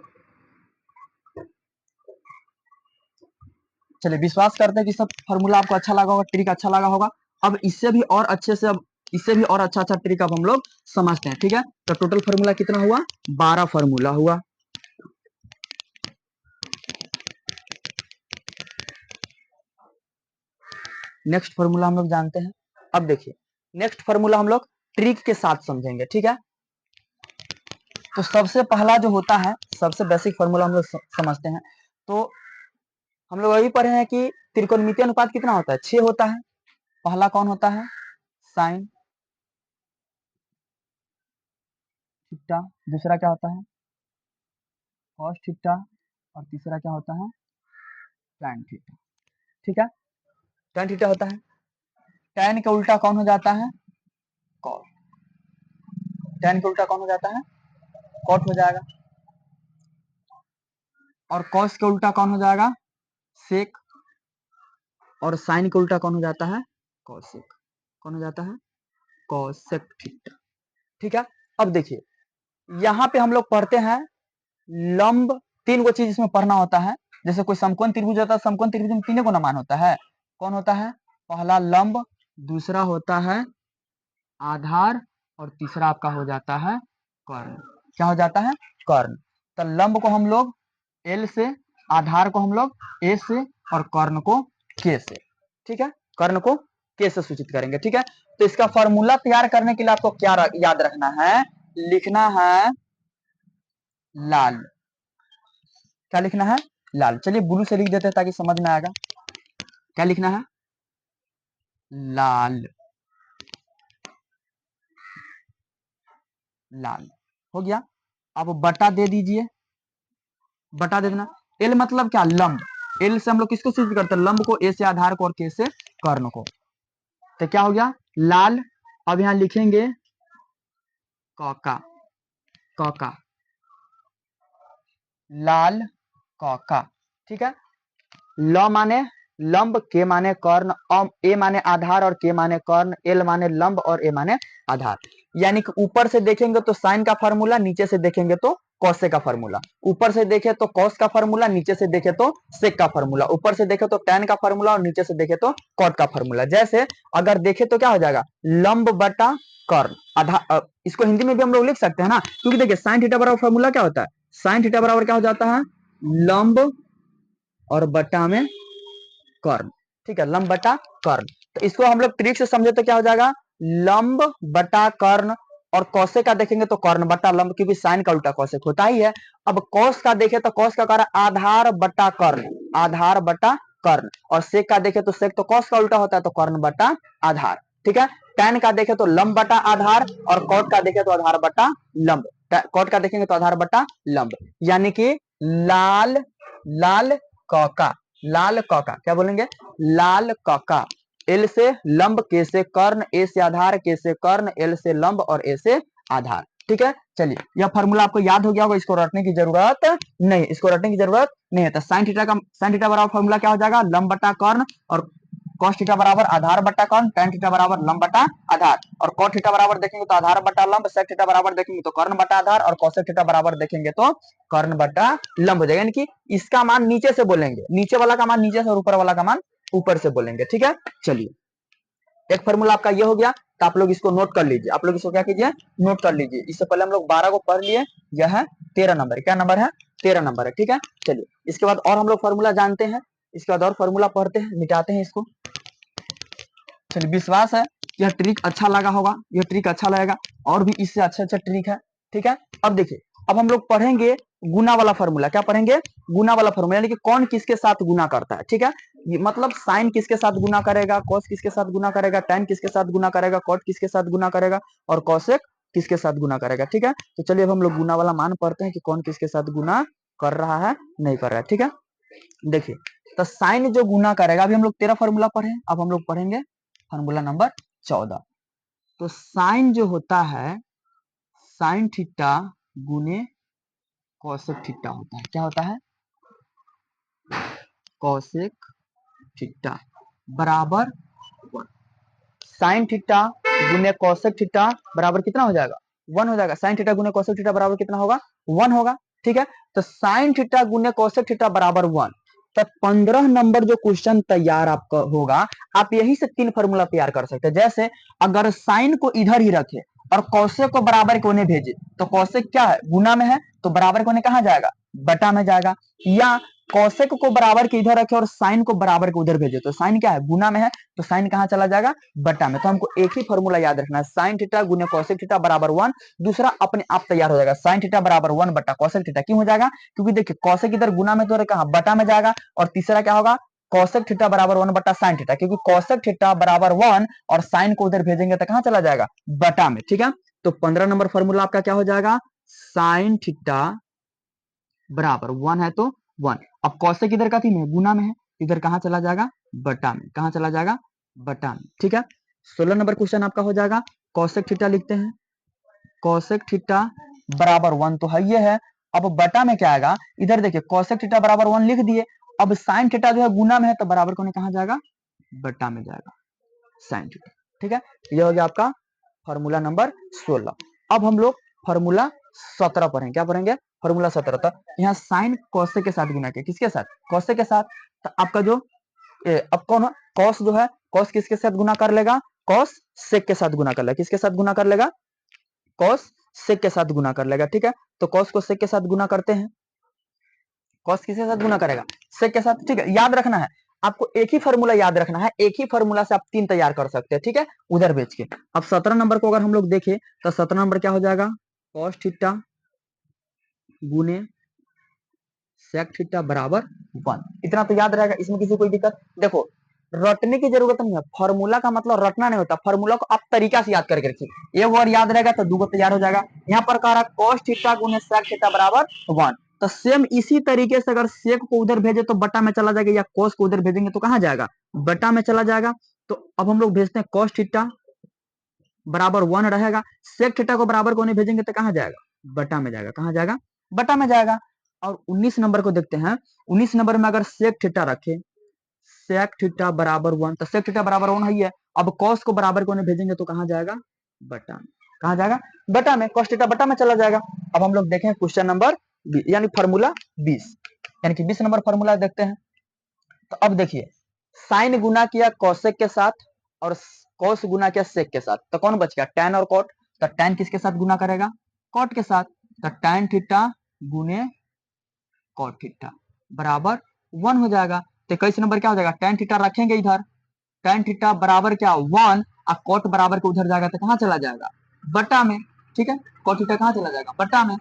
चलिए विश्वास करते हैं कि सब फॉर्मूला आपको अच्छा लगा होगा, ट्रिक अच्छा लगा होगा। अब इससे भी और अच्छे से, अब इससे भी और अच्छा अच्छा ट्रिक अब हम लोग समझते हैं, ठीक है। तो टोटल फॉर्मूला कितना हुआ, 12 फॉर्मूला हुआ। नेक्स्ट फॉर्मूला हम लोग जानते हैं। अब देखिए नेक्स्ट फॉर्मूला हम लोग ट्रिक के साथ समझेंगे, ठीक है। तो सबसे पहला जो होता है, सबसे बेसिक फॉर्मूला हम लोग समझते हैं। तो हम लोग अभी पढ़े हैं कि त्रिकोणमितीय अनुपात कितना होता है, 6 होता है। पहला कौन होता है, साइन थीटा, दूसरा क्या होता है कॉस थीटा, और तीसरा क्या होता है टैन थीटा, ठीक है। टैन थीटा होता है, टैन का उल्टा कौन हो जाता है, कॉस। टैन का उल्टा कौन हो जाता है, कॉट हो जाएगा। और कॉस का उल्टा कौन हो जाएगा, सेक। और साइन का उल्टा कौन हो जाता है, कॉसेक। कौन हो जाता है, कॉसेक थीटा, ठीक है। अब देखिए यहाँ पे हम लोग पढ़ते हैं लंब, तीन गो चीज इसमें पढ़ना होता है। जैसे कोई समकोण त्रिभुज होता है, समकोण त्रिभुज में तीनों को मान होता है। कौन होता है, पहला लंब, दूसरा होता है आधार, और तीसरा आपका हो जाता है कर्ण। क्या हो जाता है, कर्ण। तो लंब को हम लोग एल से, आधार को हम लोग ए से, और कर्ण को के से, ठीक है। कर्ण को के से सूचित करेंगे, ठीक है। तो इसका फॉर्मूला तैयार करने के लिए आपको क्या याद रखना है, लिखना है लाल। क्या लिखना है, लाल। चलिए ब्लू से लिख देते हैं ताकि समझ में आएगा। क्या लिखना है, लाल। लाल हो गया। अब बटा दे दीजिए, बटा दे देना। एल मतलब क्या, लंब। एल से हम लोग किसको सूचित करते हैं, लंब को। ए से आधार को, और के से कर्ण को। तो क्या हो गया, लाल। अब यहां लिखेंगे कौका, कौका, लाल कौका, ठीक है। ल माने लंब, के माने कर्ण, ए माने आधार, और के माने कर्ण, एल माने लंब, और ए माने आधार। यानी कि ऊपर से देखेंगे तो साइन का फॉर्मूला, नीचे से देखेंगे तो कॉसे का फॉर्मूला। ऊपर से देखे तो कॉस का फॉर्मूला, नीचे से देखे तो सेक का फॉर्मूला। ऊपर से देखे तो टैन का फॉर्मूला, और नीचे से देखे तो कॉट का फॉर्मूला। जैसे अगर देखे तो क्या हो जाएगा, लंब बटा कर्ण आधार। इसको हिंदी में भी हम लोग लिख सकते हैं ना, क्योंकि देखिए साइन थीटा बराबर फॉर्मूला क्या होता है, साइन थीटा बराबर क्या हो जाता है, लंब और बटा में कर्ण, ठीक है, लंब बटा कर्ण। तो इसको हम लोग ट्रिक से समझे तो क्या हो जाएगा, लंब बटा कर्ण। और कौसे का देखेंगे तो कर्ण बटा लंब, क्योंकि साइन का उल्टा कौशिक होता ही है। अब कौस का देखे तो कौस का कारण आधार बटा कर्ण, आधार बटा कर्ण। और सेक का देखे तो सेक तो कौस का उल्टा होता है, तो कर्ण बटा आधार, ठीक है। टैन का देखे तो लंब बटा आधार, और कॉट का देखे तो आधार बटा लंब। कॉट का देखेंगे तो आधार बटा लंब। यानी कि लाल, लाल कौका, लाल कौका। क्या बोलेंगे, लाल कौका। एल से लंब, के से कर्ण, ए से आधार, के से कर्ण, एल से लंब, और ए से आधार, ठीक है। चलिए यह फॉर्मूला आपको याद हो गया होगा, इसको रटने की जरूरत नहीं, इसको रटने की जरूरत नहीं है। तो साइन थीटा का, साइन थीटा बराबर फॉर्मूला क्या हो जाएगा, लंब बटा कर्ण, और कॉस थीटा बराबर आधार बटा कर्ण, टैन थीटा बराबर लंब बटा आधार, और कॉट थीटा बराबर देखेंगे तो आधार बटा लंब, सेक थीटा बराबर देखेंगे तो कर्ण बटा आधार, और कॉसेक थीटा बराबर देखेंगे तो कर्ण बटा लंब हो जाएगा। यानी कि इसका मान नीचे से बोलेंगे, नीचे वाला का मान नीचे से, और ऊपर वाला का मान ऊपर से बोलेंगे, ठीक है। चलिए एक फॉर्मूला आपका ये हो गया, तो आप लोग इसको नोट कर लीजिए। आप लोग इसको क्या कीजिए, नोट कर लीजिए। इससे पहले हम लोग 12 को पढ़ लिए, यह है 13 नंबर। क्या नंबर है, 13 नंबर है, ठीक है। चलिए इसके बाद और हम लोग फॉर्मूला जानते हैं, इसके बाद और फॉर्मूला पढ़ते हैं, मिटाते हैं इसको। चलिए विश्वास है यह ट्रिक अच्छा लगा होगा, यह ट्रिक अच्छा लगेगा, और भी इससे अच्छा अच्छा ट्रिक है, ठीक है। अब देखिए अब हम लोग पढ़ेंगे गुना वाला फॉर्मूला। क्या पढ़ेंगे, गुना वाला फॉर्मूला, यानी कि कौन किसके साथ गुना करता है, ठीक है। मतलब साइन किसके साथ गुना करेगा, कॉस किसके साथ गुना करेगा, टैन किसके साथ गुना करेगा, कॉट किसके साथ गुना करेगा, और कॉसेक किसके साथ गुना करेगा, ठीक है। तो चलिए अब हम लोग गुना वाला मान पढ़ते हैं कि कौन किसके साथ गुना कर रहा है, नहीं कर रहा है, ठीक है। देखिए तो साइन जो गुना करेगा, अभी हम लोग 13 फॉर्मूला पढ़े, अब हम लोग पढ़ेंगे फॉर्मूला नंबर 14। तो साइन जो होता है, साइन थीटा गुने कॉसेक थीटा होता है। क्या होता है, कॉसेक थीटा बराबर 1। साइन थीटा गुने कोसेक थीटा बराबर कितना हो जाएगा 1 हो जाएगा। साइन थीटा गुने कोसेक थीटा बराबर कितना होगा 1 होगा। ठीक है, तो साइन थीटा गुने कोसेक थीटा बराबर 1। तो 15 नंबर जो क्वेश्चन तैयार आपका होगा, आप यही से 3 फॉर्मूला तैयार कर सकते हैं। जैसे अगर साइन को इधर ही रखे और कौशिक को बराबर कोने भेजे, तो कौशिक क्या है गुना में है, तो बराबर कोने कहां जाएगा बटा में जाएगा। या कौशिक को बराबर के इधर रखे और साइन को बराबर के उधर भेजे, तो साइन क्या है गुना में है, तो साइन कहां चला जाएगा बटा में। तो हमको एक ही फॉर्मूला याद रखना है, साइन थीटा गुने कौशिक थीटा बराबर 1। दूसरा अपने आप तैयार हो जाएगा, साइन थीटा बराबर 1 बटा कौशिक थीटा। क्यों हो जाएगा, क्योंकि देखिए कौशिक इधर गुना में तो कहां बटा में जाएगा। और तीसरा क्या होगा कौशिक थीटा बराबर 1 बटा साइन थीटा, क्योंकि कौशिक थीटा बराबर 1 और साइन को उधर भेजेंगे तो कहां चला जाएगा बटा में। ठीक है, तो 15 नंबर फॉर्मूला आपका क्या हो जाएगा, साइन थीटा बराबर 1 है तो 1। अब कौशिक इधर का थी में गुना में है, इधर कहां चला जाएगा बटा में, कहां चला जाएगा बटा में। ठीक है, 16 नंबर क्वेश्चन आपका हो जाएगा, कौशिक थीटा लिखते हैं, कौशिक थीटा बराबर 1 तो है ये है। अब बटा में क्या आएगा, इधर देखिए कौशिक थीटा बराबर 1 लिख दिए। अब साइन थीटा जो है गुना में है, तो बराबर कोने कहां जाएगा बटा में जाएगा साइन थीटा। ठीक है, ये हो गया आपका फॉर्मूला नंबर 16। अब हम लोग फॉर्मूला 17 पढ़ेंगे। क्या पढ़ेंगे, फॉर्मूला 17। तक यहाँ साइन कौशिक के साथ गुना किया, किसके साथ कौशिक के साथ। तो आपका जो अब कौन है कौस जो है, कौस किसके साथ गुना कर लेगा, कौस सेक के साथ गुना कर लेगा। किसके साथ गुना कर लेगा, कौस सेक के साथ गुना कर लेगा। ठीक है, तो कौस को सेक के साथ गुना करते हैं, कौस किसके साथ गुना करेगा सेक के साथ। ठीक है, याद रखना है आपको, एक ही फॉर्मूला याद रखना है, एक ही फॉर्मूला से आप 3 तैयार कर सकते हैं। ठीक है, उधर बेच के। अब 17 नंबर को अगर हम लोग देखें, तो 17 नंबर क्या हो जाएगा, कॉस थीटा गुने सेक थीटा बराबर 1। इतना तो याद रहेगा, इसमें किसी कोई दिक्कत। देखो रटने की जरूरत नहीं है, फॉर्मूला का मतलब रटना नहीं होता, फॉर्मूला को आप तरीका से याद करके रखिए। ये वर्ड याद रहेगा तो 2 तैयार हो जाएगा। यहाँ पर कह रहा कॉस थीटा गुने सेक थीटा बराबर 1। तो सेम इसी तरीके से अगर सेक को उधर भेजे तो बटा में चला जाएगा, या कॉस को उधर भेजेंगे तो कहां जाएगा बटा में चला जाएगा। तो अब हम लोग भेजते हैं कॉस थीटा बराबर 1 रहेगा, सेक थीटा को बराबर को नहीं भेजेंगे तो कहां जाएगा बटा में जाएगा, कहां जाएगा बटा में जाएगा। और 19 नंबर को देखते हैं, 19 नंबर में अगर सेक थीटा रखे, सेक थीटा बराबर 1, तो सेक थीटा बराबर 1 है। अब कॉस को बराबर को नहीं भेजेंगे तो कहां जाएगा बटा में, कहां जाएगा बटा में, कॉस थीटा बटा में चला जाएगा। अब हम लोग देखें क्वेश्चन नंबर यानी फॉर्मूला 20, यानी कि 20 नंबर फॉर्मूला देखते हैं। तो अब देखिए साइन गुना किया कौशिक के साथ और कॉस गुना किया सेक के साथ, तो कौन बच गया टैन और कॉट। तो टैन किसके साथ गुना करेगा कॉट के साथ, तो टैन थीटा गुने कॉट थीटा बराबर 1 हो जाएगा। तो 21 नंबर क्या हो जाएगा, टैन थीटा रखेंगे इधर, टैन थीटा बराबर क्या 1 और कॉट बराबर के उधर जाएगा तो कहां चला जाएगा बटा में। ठीक है, कॉट थीटा कहां चला जाएगा बटा में।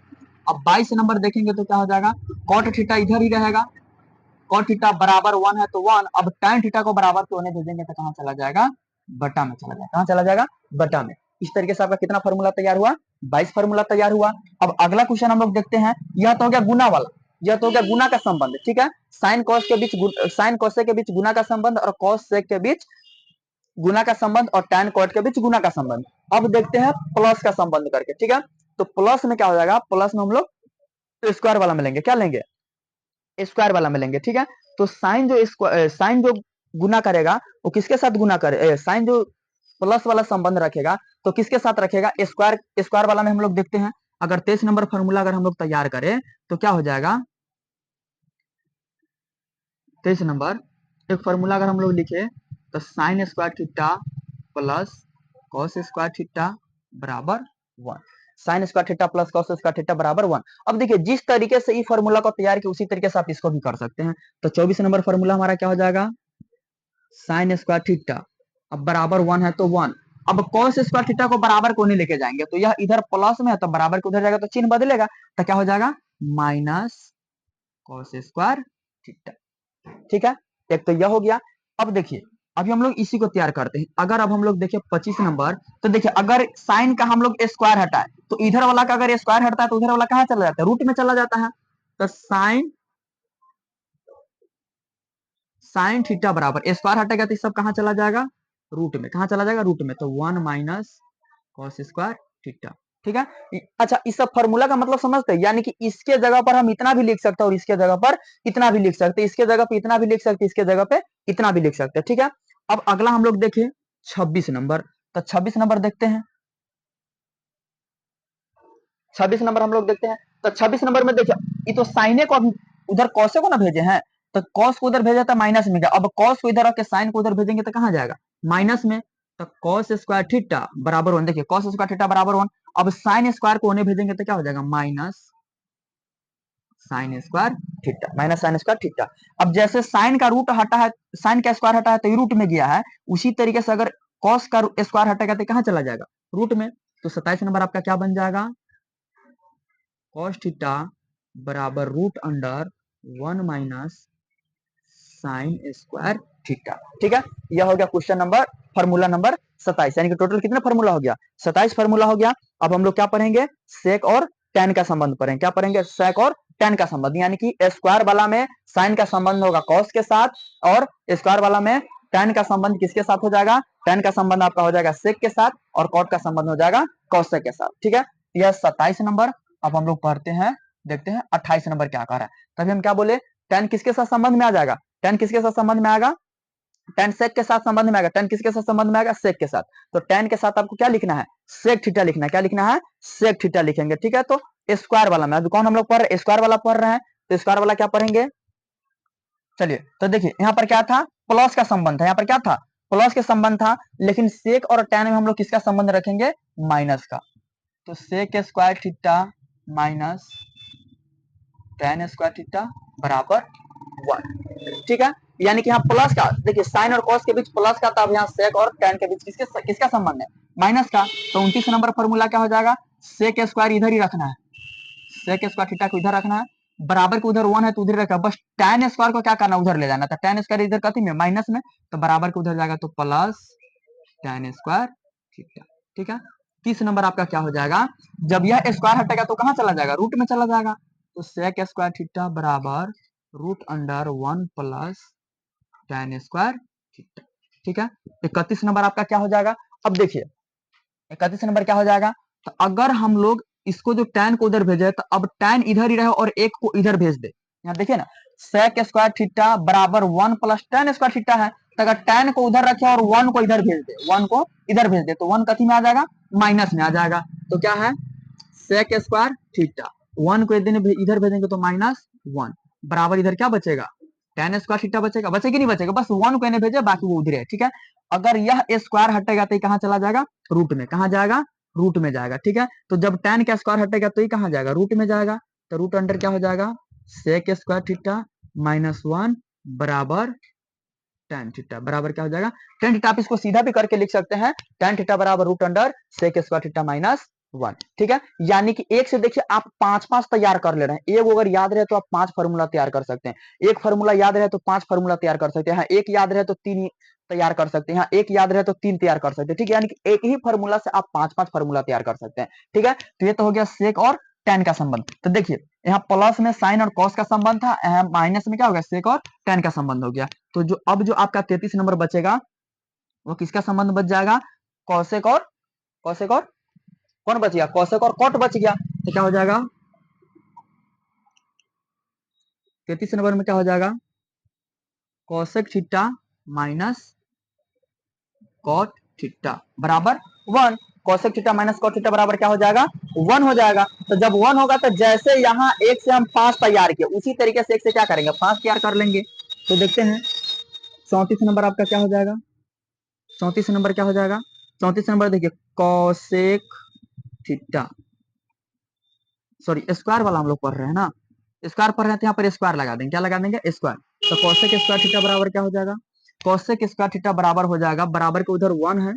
अब 22 नंबर देखेंगे तो क्या हो जाएगा, कॉट थीटा इधर ही रहेगा, कॉट थीटा बराबर 1 है तो 1। अब टैन थीटा को बराबर के होने भेजेंगे तो कहां चला जाएगा बटा में चला जाएगा, कहां चला जाएगा बटा में। इस तरीके से आपका कितना फॉर्मूला तैयार हुआ 22 फॉर्मूला तैयार हुआ। अब अगला क्वेश्चन हम लोग देखते हैं, यह तो हो गया गुना वाला, यह तो हो गया गुना का संबंध। ठीक है, साइन कॉस के बीच, साइन कॉसेक के बीच गुना का संबंध और कॉस सेक के बीच गुना का संबंध और टैन कॉट के बीच गुना का संबंध। अब देखते हैं प्लस का संबंध करके। ठीक है, तो प्लस में क्या हो जाएगा, प्लस में हम लोग स्क्वायर वाला में लेंगे, क्या लेंगे स्क्वायर वाला में लेंगे। ठीक है, तो साइन जो गुना करेगा वो किसके साथ गुना करे, साइन जो प्लस वाला संबंध रखेगा तो किसके साथ रखेगा स्क्वायर, स्क्वायर वाला में हम लोग देखते हैं। अगर 23 नंबर फॉर्मूला अगर हम लोग तैयार करें तो क्या हो जाएगा, 23 नंबर एक फॉर्मूला अगर हम लोग लिखे तो sign square theta plus cos square theta बराबर 1, sign square theta plus cos square theta बराबर 1। अब देखिए जिस तरीके से इस फॉर्मूला को तैयार किया उसी तरीके से आप इसको भी कर सकते हैं। तो 24 नंबर फॉर्मूला हमारा क्या हो जाएगा, साइन स्क्वायर थीटा अब बराबर 1 है तो 1। अब कॉस स्क्वायर थीटा को बराबर को नहीं लेके जाएंगे, तो यह इधर प्लस में है तो बराबर को उधर जाएगा तो चिन्ह बदलेगा, तो क्या हो जाएगा माइनस कॉस स्क्वायर थीटा। ठीक है, एक तो यह हो गया। अब देखिए अभी हम लोग इसी को तैयार करते हैं। अगर अब हम लोग देखिए 25 नंबर, तो देखिए अगर साइन का हम लोग स्क्वायर हटाए तो इधर वाला का अगर स्क्वायर हटता है तो उधर वाला कहां चला जाता है रूट में चला जाता है। तो साइन थीटा बराबर स्क्वायर हटेगा तो सब कहां चला जाएगा रूट में, कहां चला जाएगा रूट में, तो 1 माइनस कॉस स्क्वायर थीटा। ठीक है, अच्छा इस सब फॉर्मूला का मतलब समझते हैं, यानी कि इसके जगह पर हम इतना भी लिख सकते हैं और इसके जगह पर इतना भी लिख सकते हैं, इसके जगह पे इतना भी लिख सकते हैं, इसके जगह पे इतना भी लिख सकते हैं। ठीक है, अब अगला हम लोग देखें 26 नंबर। तो 26 नंबर देखते हैं, 26 नंबर हम लोग देखते हैं। तो 26 नंबर में देखिए, ये तो साइने को अभी उधर कॉसे को ना भेजे हैं, तो कॉस को उधर भेजा था माइनस में गया, अब कॉस को इधर रख के साइन को उधर भेजेंगे तो कहां जाएगा, माइनस में। तो कॉस स्क्वायर थीटा बराबर 1, देखिए कॉस स्क्वायर थीटा बराबर 1। अब साइन स्क्वायर को होने भेजेंगे तो क्या हो जाएगा, minus sine square theta, minus sine square theta. अब जैसे साइन का रूट हटा है, साइन का स्क्वायर हटा है तो रूट में गया है, उसी तरीके से अगर कॉस का स्क्वायर हटेगा तो कहां चला जाएगा, रूट में। तो 27 नंबर आपका क्या बन जाएगा, कॉस थीटा बराबर root under 1 minus sine square theta. ठीक है, यह हो गया क्वेश्चन नंबर, फार्मूला नंबर 27, यानी कि टोटल कितना फार्मूला हो गया, 27 फार्मूला हो गया। अब हम लोग क्या पढ़ेंगे, सेक और टेन का संबंध पढ़ेंगे। क्या पढ़ेंगे, सेक और टेन का संबंध, यानी कि स्क्वायर वाला में साइन का संबंध होगा कॉस के साथ, और स्क्वायर वाला में टेन का संबंध किसके साथ हो जाएगा, टेन का संबंध आपका हो जाएगा सेक के साथ, और कॉट का संबंध हो जाएगा कॉसेक के साथ। ठीक है, यह 27 नंबर। अब हम लोग पढ़ते हैं, देखते हैं 28 नंबर क्या कह रहा है। तभी हम क्या बोले, टेन किसके साथ संबंध में आ जाएगा, टेन किसके साथ संबंध में आएगा, टेन सेक के साथ संबंध में आएगा, टेन किसके साथ संबंध में आएगा, सेक के साथ। तो टेन के साथ आपको क्या लिखना है, सेक थीटा लिखना है, क्या लिखना है, सेक थीटा लिखेंगे। ठीक है, तो स्क्वायर वाला में अभी कौन हम लोग पढ़ रहे हैं, स्क्वायर वाला पढ़ रहे हैं, तो स्क्वायर वाला क्या पढ़ेंगे, चलिए। तो देखिए यहाँ पर क्या था, प्लस का संबंध था, यहाँ पर क्या था, प्लस के संबंध था, लेकिन सेक और टेन में हम लोग किसका संबंध रखेंगे, माइनस का। तो sec square theta minus tan square theta बराबर 1। ठीक है, यानी कि यहाँ प्लस का, देखिए साइन और कॉस के बीच प्लस का था, अब यहाँ सेक और टेन के बीच किसका संबंध है, माइनस का। तो 29 नंबर फॉर्मूला क्या हो जाएगा, सेक स्क्वायर इधर ही रखना है, सेक स्क्वायर थीटा को इधर रखना है, बराबर को उधर 1 है तो उधर रखा, बस टेन स्क्वायर को क्या करना, उधर ले जाना था, टेन स्क्वायर इधर कथी में, माइनस में, तो बराबर को उधर जाएगा तो प्लस टेन स्क्वायर थीटा। ठीक है, 30 नंबर आपका क्या हो जाएगा, जब यह स्क्वायर हटेगा तो कहां चला जाएगा, रूट में चला जाएगा। तो सेक स्क्वायर थीटा बराबर root under 1 plus tan square theta. ठीक है, 31 नंबर आपका क्या हो जाएगा, अब देखिए 31 नंबर क्या हो जाएगा, तो अगर हम लोग इसको जो tan को उधर भेजे तो अब tan इधर ही रहे और एक को इधर भेज दे, यहाँ देखिए ना, sec स्क्वायर थीटा बराबर 1 प्लस tan स्क्वायर थीटा है, तो अगर tan को उधर रखे और 1 को इधर भेज दे, 1 को इधर भेज दे, तो 1 कथी में आ जाएगा, माइनस में आ जाएगा। तो क्या है, sec स्क्वायर थीटा, 1 को इधर भेजेंगे तो माइनस 1 बराबर इधर क्या बचेगा, tan स्क्वायर थीटा बचेगा, बचेगा नहीं बचेगा, बस 1 को इन्हें भेजे, बाकी वो उधर है। ठीक है, अगर यह स्क्वायर हटेगा तो ये कहां चला जाएगा, रूट में, कहां जाएगा, रूट में जाएगा। ठीक है, तो जब tan का स्क्वायर हटेगा तो ये कहां जाएगा, रूट में जाएगा। तो रूट अंडर क्या हो जाएगा, सेक स्क्वायर थीटा माइनस 1 बराबर tan थीटा बराबर क्या हो जाएगा, tan थीटा। आप इसको सीधा भी करके लिख सकते हैं, tan थीटा बराबर root under sec square theta minus 1। ठीक है, यानी कि एक से देखिए आप पांच पांच तैयार कर ले रहे हैं, एक अगर याद रहे तो आप 5 फार्मूला तैयार कर सकते हैं, एक फार्मूला याद रहे तो 5 फार्मूला तैयार कर सकते हैं, एक याद रहे तो 3 तैयार कर सकते हैं, एक याद रहे तो 3 तैयार कर सकते हैं। ठीक है, यानी कि एक ही फार्मूला से आप 5 फार्मूला तैयार कर सकते हैं। ठीक है, तो ये तो हो गया सेक और tan का संबंध। तो देखिए यहाँ प्लस में साइन और कॉस का संबंध था, यहाँ माइनस में क्या हो गया, सेक और tan का संबंध हो गया। तो जो अब जो आपका 33 नंबर बचेगा वो किसका संबंध बच जाएगा, कौशिक और कौन बच गया, कौशिक और कॉट बच गया। तो क्या हो जाएगा, 33 नंबर में क्या हो जाएगा, cosec theta minus cot theta बराबर 1। Cosec theta minus cot theta बराबर क्या हो जाएगा, 1 हो जाएगा। तो जब 1 होगा तो जैसे यहाँ एक से हम 5 तैयार किए, उसी तरीके से एक से क्या करेंगे, 5 तैयार कर लेंगे। तो देखते हैं 34 नंबर आपका क्या हो जाएगा, 34 नंबर क्या हो जाएगा, 34 नंबर देखिए कौशिक थीटा, सॉरी स्क्वायर वाला हम लोग पढ़ रहे हैं ना, स्क्वायर पढ़ रहे हैं तो यहाँ पर स्क्वायर लगा देंगे, क्या लगा देंगे, स्क्वायर। तो कौशिक स्क्वायर थीटा बराबर क्या हो जाएगा, कौशिक स्क्वायर थीटा बराबर हो जाएगा, बराबर के उधर 1 है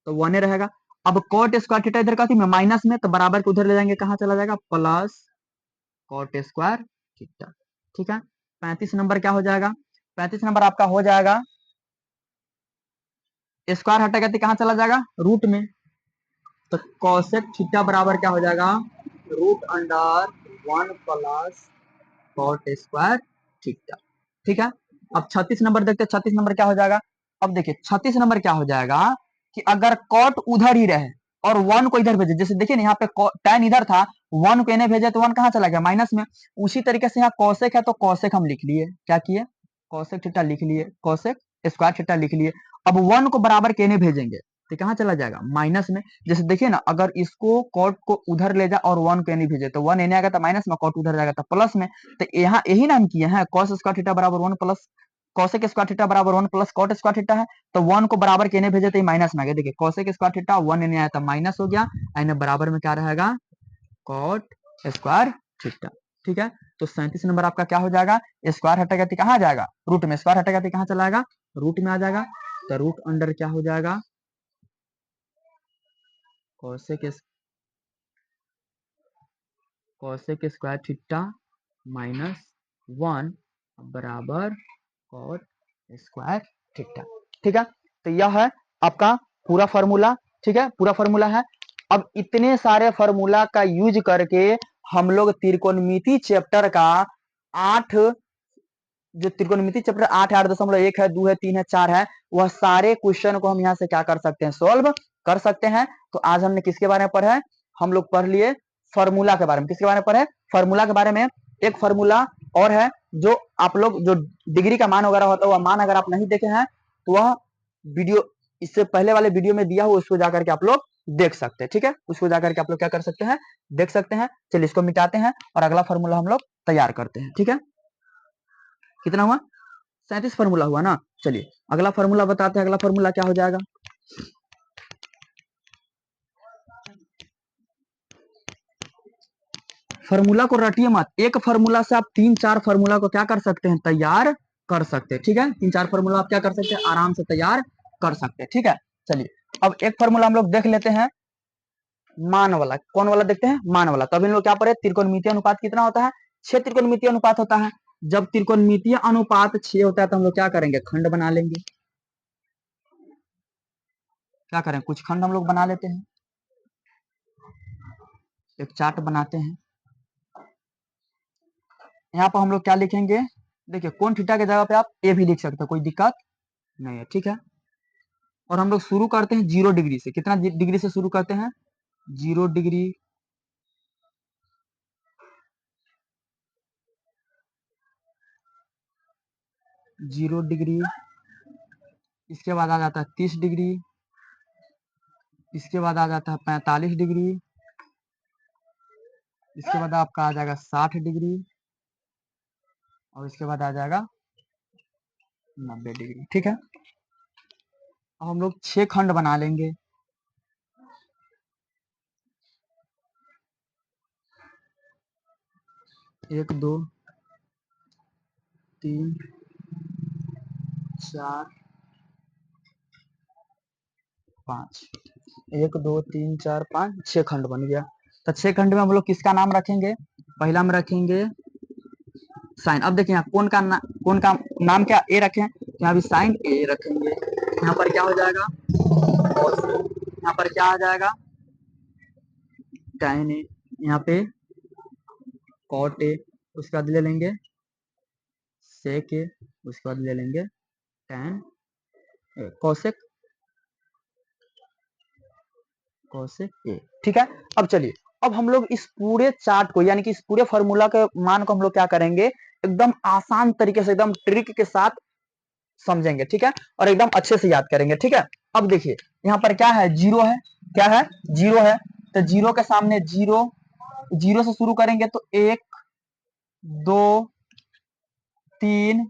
तो 1 ही रहेगा। अब कॉट स्क्वायर थीटा इधर कथी में, माइनस में, तो बराबर के उधर ले जाएंगे, कहां चला जाएगा, प्लस कॉट स्क्वायर थीटा। ठीक है, 35 नंबर क्या हो जाएगा, 35 नंबर आपका हो जाएगा, स्क्वायर हटेगा तो कहां चला जाएगा, रूट में। तो कौशिक थीटा बराबर क्या हो जाएगा, root under 1 plus cot square theta. ठीक है, अब 36 नंबर देखते हैं, 36 नंबर क्या हो जाएगा। अब देखिए 36 नंबर क्या हो जाएगा कि अगर कॉट उधर ही रहे और 1 को इधर भेजे, जैसे देखिए ना यहाँ पे tan इधर था, 1 को इन्हें भेजे तो 1 कहां चला गया, माइनस में। उसी तरीके से यहाँ कौशिक है तो कौशिक हम लिख लिए, क्या किए, कौशिक थीटा लिख लिए, कौशिक स्क्वायर थीटा लिख लिए। अब 1 को बराबर केने भेजेंगे तो कहाँ चला जाएगा, माइनस में। जैसे देखिए ना, अगर इसको कॉट को उधर ले जाए और 1 को एने भेजे तो 1 एने आएगा तो माइनस में, कॉट उधर जाएगा तो प्लस में। तो यहाँ यही नाम किए हैं, कॉस स्क्वायर थीटा बराबर 1 प्लस कॉसेक स्क्वायर थीटा बराबर 1 प्लस कॉट स्क्वायर थीटा है। तो 1 को बराबर केने भेजे तो माइनस में आ गया। देखिए कॉसेक स्क्वायर थीटा 1 एने आया तो माइनस हो गया, एने बराबर में क्या रहेगा, कॉट स्क्वायर थीटा। ठीक है, तो 37 नंबर आपका क्या हो जाएगा, स्क्वायर हटेगा तो कहाँ जाएगा, रूट में, स्क्वायर हटेगा तो कहाँ चला जाएगा, रूट में आ जाएगा। तो रूट अंडर क्या हो जाएगा, कॉसेक स्क्वायर थीटा माइनस 1 बराबर कॉट स्क्वायर थीटा। ठीक है, तो यह है आपका पूरा फॉर्मूला। ठीक है, पूरा फॉर्मूला है। अब इतने सारे फॉर्मूला का यूज करके हम लोग त्रिकोणमिति चैप्टर का 8, जो त्रिकोणमिति चैप्टर 8 है, 8.1 है, 2 है, 3 है, 4 है, वह सारे क्वेश्चन को हम यहाँ से क्या कर सकते हैं, सॉल्व कर सकते हैं। तो आज हमने किसके बारे में पढ़ा है, हम लोग पढ़ लिए फॉर्मूला के बारे में। किसके बारे में पढ़े, फॉर्मूला के बारे में। एक फॉर्मूला और है, जो आप लोग जो डिग्री का मान वगैरह होता है, वह मान अगर आप नहीं देखे हैं तो वह वीडियो इससे पहले वाले वीडियो में दिया हुआ, उसको जाकर के आप लोग देख सकते हैं। ठीक है, उसको जाकर के आप लोग क्या कर सकते हैं, देख सकते हैं। चलिए इसको मिटाते हैं और अगला फॉर्मूला हम लोग तैयार करते हैं। ठीक है, कितना हुआ, 37 फॉर्मूला हुआ ना। चलिए अगला फॉर्मूला बताते हैं, अगला फॉर्मूला क्या हो जाएगा। फॉर्मूला को रटिए मत, एक फॉर्मूला से आप 3-4 फॉर्मूला को क्या कर सकते हैं, तैयार कर सकते हैं। ठीक है, 3-4 फॉर्मूला आप क्या कर सकते हैं, आराम से तैयार कर सकते हैं। ठीक है, चलिए अब एक फॉर्मूला हम लोग देख लेते हैं, मान वाला। कौन वाला देखते हैं, मान वाला। तब इन लोग क्या पढ़े, त्रिकोणमितीय अनुपात कितना होता है, 6 त्रिकोणमितीय अनुपात होता है। जब त्रिकोणमितीय अनुपात 6 होता है तो हम लोग क्या करेंगे, खंड बना लेंगे। क्या करें, कुछ खंड हम लोग बना लेते हैं, एक चार्ट बनाते हैं। यहाँ पर हम लोग क्या लिखेंगे, देखिए कोण थीटा के जगह पे आप ए भी लिख सकते हो, कोई दिक्कत नहीं है। ठीक है, और हम लोग शुरू करते हैं 0 डिग्री से। कितना डिग्री से शुरू करते हैं, 0 डिग्री, 0 डिग्री, इसके बाद आ जाता है 30 डिग्री, इसके बाद आ जाता है 45 डिग्री, इसके बाद आपका आ जाएगा 60 डिग्री, और इसके बाद आ जाएगा 90 डिग्री। ठीक है, अब हम लोग 6 खंड बना लेंगे। एक, दो, तीन, चार, 5, 1, 2, 3, 4, 5, 6 खंड बन गया। तो 6 खंड में हम लोग किसका नाम रखेंगे, पहला में रखेंगे साइन। अब देखिए यहाँ कौन का नाम क्या ए रखें, यहाँ भी साइन ए रखेंगे। यहाँ पर क्या हो जाएगा, यहाँ पर क्या आ जाएगा, tan ए, यहाँ पे cot ए, उसके बाद ले लेंगे sec ए, उसके बाद ले लेंगे tan ए, cosec ए। ठीक है, अब चलिए, अब हम लोग इस पूरे चार्ट को, यानी कि इस पूरे फॉर्मूला के मान को हम लोग क्या करेंगे, एकदम आसान तरीके से, एकदम ट्रिक के साथ समझेंगे। ठीक है, और एकदम अच्छे से याद करेंगे। ठीक है, अब देखिए यहाँ पर क्या है, 0 है, क्या है, 0 है। तो 0 के सामने 0, 0 से शुरू करेंगे तो 1, 2, 3,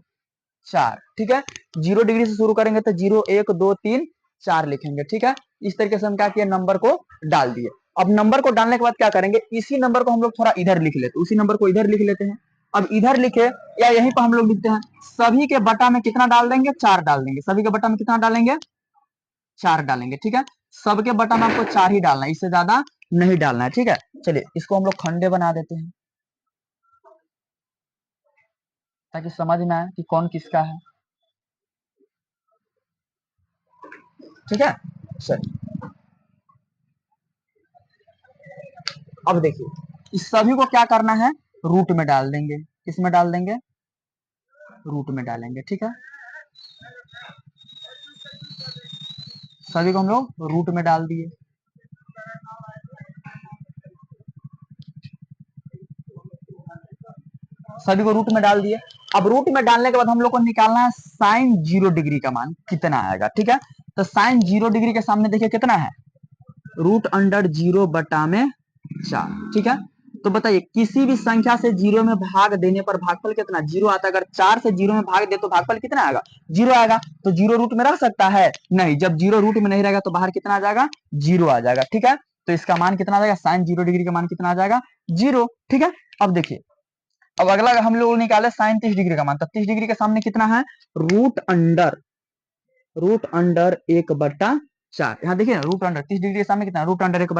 4। ठीक है, 0 डिग्री से शुरू करेंगे तो 0, 1, 2, 3, 4 लिखेंगे। ठीक है, इस तरीके से हम क्या किए, नंबर को डाल दिए। अब नंबर को डालने के बाद क्या करेंगे, इसी नंबर को हम लोग थोड़ा इधर लिख लेते, उसी नंबर को इधर लिख लेते हैं। अब इधर लिखे या यहीं पर हम लोग लिखते हैं, सभी के बटा में कितना डाल देंगे, 4 डाल देंगे। सभी के बटा में कितना डालेंगे, 4 डालेंगे। ठीक है, सबके बटा में आपको 4 ही डालना है, इससे ज्यादा नहीं डालना है। ठीक है, चलिए इसको हम लोग खंडे बना देते हैं, ताकि समझ में आए कि कौन किसका है। ठीक है, चलिए अब देखिए, इस सभी को क्या करना है, रूट में डाल देंगे। किस में डाल देंगे, रूट में डालेंगे। ठीक है, सभी को हम लोग रूट में डाल दिए। सभी को रूट में डाल दिए। अब रूट में डालने के बाद हम लोग को निकालना है साइन 0 डिग्री का मान कितना आएगा, ठीक है। तो साइन 0 डिग्री के सामने देखिए कितना है, √0/4, ठीक है। तो बताइए किसी भी संख्या से जीरो में भाग देने पर भागफल कितना, जीरो आता है। अगर 4 से जीरो में भाग दे तो भागफल कितना आएगा, जीरो आएगा। तो जीरो रूट में रह सकता है नहीं, जब जीरो रूट में नहीं रहेगा तो बाहर कितना आ जाएगा, जीरो आ जाएगा, ठीक है। तो इसका मान कितना आ जाएगा, साइन 0 डिग्री का मान कितना आ जाएगा, जीरो, ठीक है। अब देखिए, अब अगला हम लोग निकाले साइन 30 डिग्री का मान, तो 30 डिग्री के सामने कितना है, रूट अंडर 1/4। यहाँ देखिए ना, रूट अंडर 30 डिग्री के सामने कितना है, √1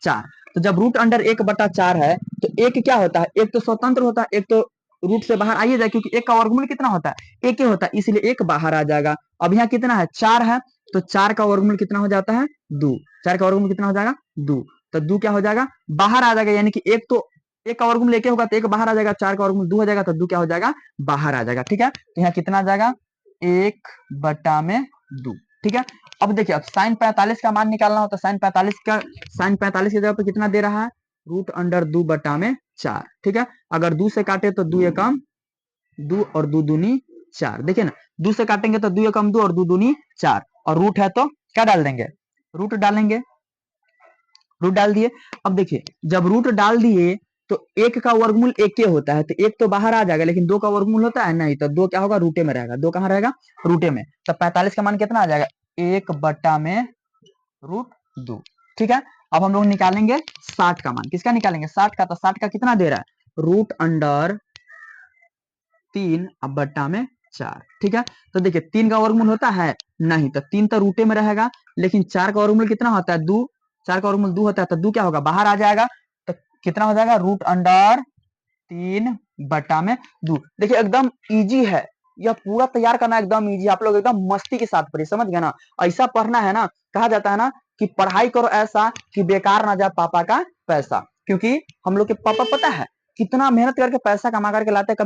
1/4। तो जब √1 1/4 है तो एक क्या होता है, एक तो स्वतंत्र होता है, एक तो रूट से बाहर आइए जाए, क्योंकि एक का वर्गमूल कितना होता है, एक ही होता है, इसलिए एक बाहर आ जाएगा। अब यहाँ कितना है, 4 है, तो 4 का वर्गमूल कितना हो जाता है, 2। 4 का वर्गमूल कितना हो जाएगा, 2। तो 2 क्या हो जाएगा, बाहर आ जाएगा, यानी कि एक तो एक का वर्गमूल एक होगा तो एक बाहर आ जाएगा, 4 का वर्गमूल 2 हो जाएगा तो 2 क्या हो जाएगा, बाहर आ जाएगा, ठीक है। तो यहाँ कितना आ जाएगा, 1/2, ठीक है। अब देखिए, अब साइन 45 का मान निकालना होता है, साइन 45 की जगह पे कितना दे रहा है, √2/4, ठीक है। अगर 2 से काटे तो 2 एकम 2 और 2 दूनी 4, देखिए ना, 2 से काटेंगे तो 2 एकम 2 और 2 दूनी 4, और रूट है तो क्या डाल देंगे, रूट डालेंगे, रूट डाल दिए। अब देखिए, जब रूट डाल दिए तो एक का वर्गमूल एक के होता है, तो एक तो बाहर आ जाएगा, लेकिन 2 का वर्गमूल होता है नहीं, तो 2 क्या होगा, रूटे में रहेगा, 2 कहाँ रहेगा, रूटे में। तो 45 का मान कितना आ जाएगा, 1/√2, ठीक है। अब हम लोग निकालेंगे 60 का मान, किसका निकालेंगे, 60 का। तो 60 का कितना दे रहा है, √3/4, ठीक है। तो देखिए 3 का वर्गमूल होता है नहीं, तो 3 तो रूटे में रहेगा, लेकिन 4 का वर्गमूल कितना होता है, 2। 4 का वर्गमूल 2 होता है, तो 2 क्या होगा, बाहर आ जाएगा। तो कितना हो जाएगा, √3/2। देखिए एकदम इजी है, यह पूरा तैयार करना एकदम इजी, आप लोग एकदम मस्ती के साथ पढ़िए, समझ गए ना। ऐसा पढ़ना है ना, कहा जाता है ना कि पढ़ाई करो ऐसा कि बेकार ना जाए पापा का पैसा, क्योंकि हम लोग के पापा पता है कितना मेहनत करके पैसा कमा करके लाते हैं।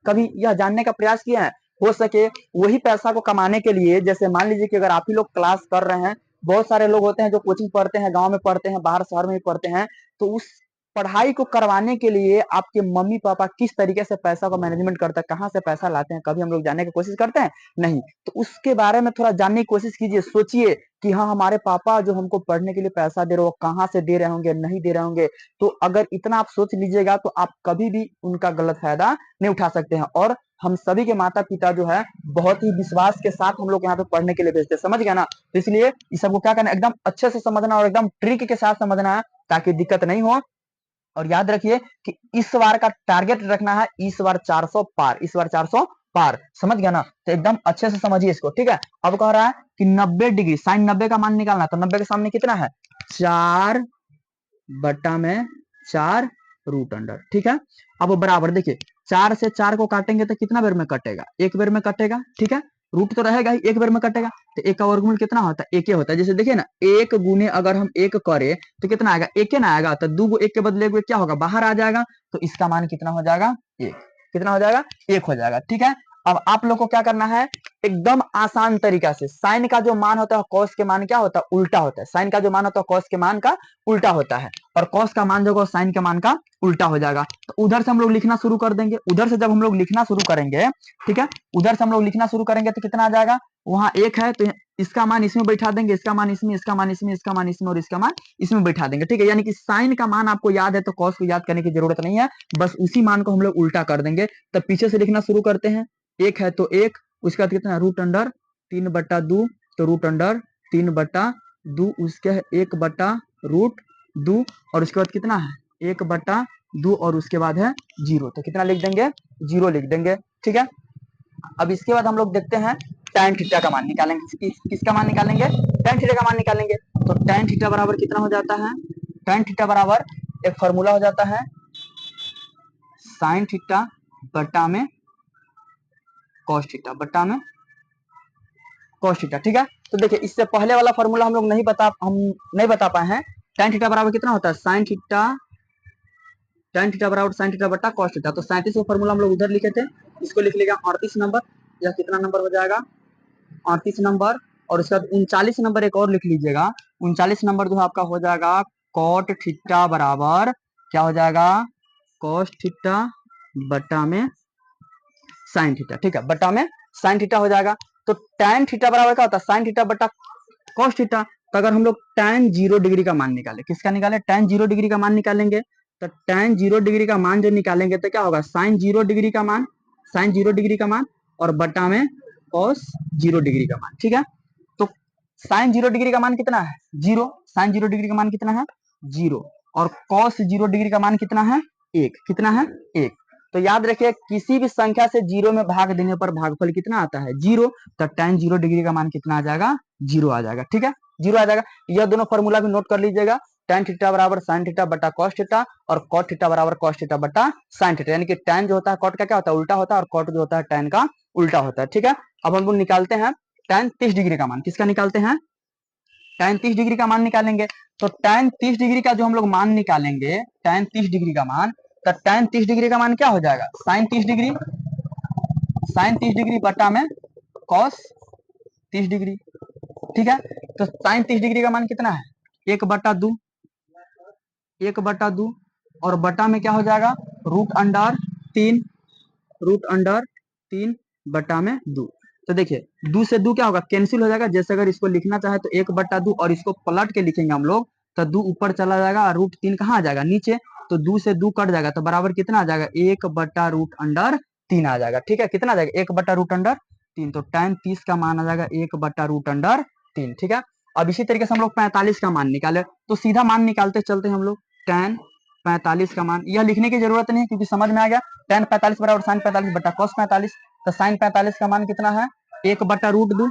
कभी यह जानने का प्रयास किया है, हो सके वही पैसा को कमाने के लिए, जैसे मान लीजिए कि अगर आप ही लोग क्लास कर रहे हैं, बहुत सारे लोग होते हैं जो कोचिंग पढ़ते हैं, गांव में पढ़ते हैं, बाहर शहर में भी पढ़ते हैं, तो उस पढ़ाई को करवाने के लिए आपके मम्मी पापा किस तरीके से पैसा को मैनेजमेंट करते हैं, कहाँ से पैसा लाते हैं, कभी हम लोग जानने की कोशिश करते हैं नहीं। तो उसके बारे में थोड़ा जानने की कोशिश कीजिए, सोचिए कि हाँ, हमारे पापा जो हमको पढ़ने के लिए पैसा दे रहे हो, कहाँ से दे रहे होंगे, नहीं दे रहे होंगे। तो अगर इतना आप सोच लीजिएगा तो आप कभी भी उनका गलत फायदा नहीं उठा सकते हैं। और हम सभी के माता पिता जो है बहुत ही विश्वास के साथ हम लोग यहाँ पे पढ़ने के लिए भेजते हैं, समझ गया ना। तो इसलिए इस सबको क्या करना है, एकदम अच्छे से समझना और एकदम ट्रिक के साथ समझना है, ताकि दिक्कत नहीं हो। और याद रखिए कि इस बार का टारगेट रखना है, इस बार 400 पार, इस बार 400 पार, समझ गया ना। तो एकदम अच्छे से समझिए इसको, ठीक है। अब कह रहा है कि 90 डिग्री, साइन 90 का मान निकालना, तो 90 के सामने कितना है, 4/4 रूट अंडर, ठीक है। अब बराबर देखिए, 4 से 4 को काटेंगे तो कितना बेर में कटेगा, एक बेर में कटेगा, ठीक है। रूट तो रहेगा ही, एक बेर में कटेगा। तो एक का वर्गमूल कितना होता है, एक ही होता है। जैसे देखिए ना, एक गुने अगर हम एक करें तो कितना आएगा, एक ना आएगा, तो 2 एक के बदले क्या होगा, बाहर आ जाएगा। तो इसका मान कितना हो जाएगा, एक, कितना हो जाएगा, एक हो जाएगा, ठीक है। अब आप लोग को क्या करना है, एकदम आसान तरीका से, साइन का जो मान होता है कॉस के मान क्या होता है, उल्टा होता है। साइन का जो मान होता है कॉस के मान का उल्टा होता है, और कॉस का मान जो होगा साइन के मान का उल्टा हो जाएगा। तो उधर से हम लोग लिखना शुरू कर देंगे, उधर से जब हम लोग लिखना शुरू करेंगे, ठीक है, उधर से हम लोग लिखना शुरू करेंगे तो कितना आ जाएगा, वहां एक है तो इसका मान इसमें बैठा देंगे, इसका मान इसमें, इसका मान इसमें, इसका मान इसमें और इसका मान इसमें बैठा देंगे, ठीक है। यानी कि साइन का मान आपको याद है तो कॉस को याद करने की जरूरत नहीं है, बस उसी मान को हम लोग उल्टा कर देंगे। तब पीछे से लिखना शुरू करते हैं, एक है तो एक, उसके बाद कितना, √3/2, तो √3/2, उसके 1/√2, और उसके बाद कितना है, 1/2, और उसके बाद है 0, तो कितना लिख देंगे, 0 लिख देंगे, ठीक है। अब इसके बाद हम लोग देखते हैं tan थीटा का मान निकालेंगे, किसका मान निकालेंगे, tan थीटा का मान निकालेंगे। तो tan थीटा बराबर कितना हो जाता है, tan थीटा बराबर एक फॉर्मूला हो जाता है, साइन थीटा बटा में cos थीटा बटा में cos थीटा, ठीक है। तो देखिए इससे पहले वाला फॉर्मूला हम नहीं बता पाए हैं। tan थीटा बराबर कितना होता है, tan थीटा बराबर sin थीटा बटा cos थीटा। तो 37 का फॉर्मूला हम लोग उधर लिखे थे, इसको लिख लेगा 38 नंबर, यह कितना नंबर हो जाएगा, 38 नंबर। और उसके बाद 39 नंबर एक और लिख लीजिएगा, 39 नंबर जो है आपका हो जाएगा cot थीटा बराबर क्या हो जाएगा, cos थीटा बटा में साइन थीटा, ठीक है, बटा में साइन थीटा हो जाएगा। तो tan थीटा बराबर क्या होता है, साइन थीटा बटा cos थीटा। तो अगर हम लोग tan 0 डिग्री का मान निकाले, किसका निकाले, tan 0 डिग्री का मान निकालेंगे, तो tan 0 डिग्री का मान जो निकालेंगे तो क्या होगा, साइन 0 डिग्री का मान, साइन 0 डिग्री का मान और बटा में cos 0 डिग्री का मान, ठीक है। तो साइन 0 डिग्री का मान कितना है, 0, साइन 0 डिग्री का मान कितना है, 0, और cos 0 डिग्री का मान कितना है, 1, कितना है, 1। तो याद रखिए किसी भी संख्या से 0 में भाग देने पर भागफल कितना आता है, 0। तो tan 0 डिग्री का मान कितना आ जाएगा, 0 आ जाएगा, ठीक है, 0 आ जाएगा। यह दोनों फॉर्मूला भी नोट कर लीजिएगा, tan थीटा बराबर sin थीटा बटा cos थीटा और cot थीटा बराबर cos थीटा बटा sin थीटा, यानी कि tan जो होता है cot का क्या होता है, उल्टा होता है, और cot जो होता है tan का उल्टा होता है, ठीक है। अब हम लोग निकालते हैं tan 30 डिग्री का मान, किसका निकालते हैं, tan 30 डिग्री का मान निकालेंगे। तो tan 30 डिग्री का जो हम लोग मान निकालेंगे, tan 30 डिग्री का मान, तो tan 30 डिग्री का मान क्या हो जाएगा, sin 30 डिग्री, sin 30 डिग्री बटा में cos 30 डिग्री, ठीक है। तो sin 30 डिग्री का मान कितना है, 1/2, 1/2 और बटा में क्या हो जाएगा, √3, √3 बटा में 2। तो देखिए 2 से 2 क्या होगा, कैंसिल हो जाएगा। जैसे अगर इसको लिखना चाहे तो 1/2 और इसको पलट के लिखेंगे हम लोग, तो 2 ऊपर चला जाएगा और √3 कहाँ आ जाएगा, नीचे। तो 2 से 2 कट जाएगा, तो बराबर कितना आ जाएगा, 1/√3 आ जाएगा, ठीक है। कितना आ जाएगा, 1/√3। तो tan 30 का मान आ जाएगा 1/√3, ठीक है। अब इसी तरीके से हम लोग 45 का मान निकाले, तो सीधा मान निकालते चलते हैं हम लोग। tan 45 का मान, यह लिखने की जरूरत नहीं है क्योंकि समझ में आ गया। tan 45 बराबर sin 45 बटा cos 45। तो sin 45 का मान कितना है, 1/√2,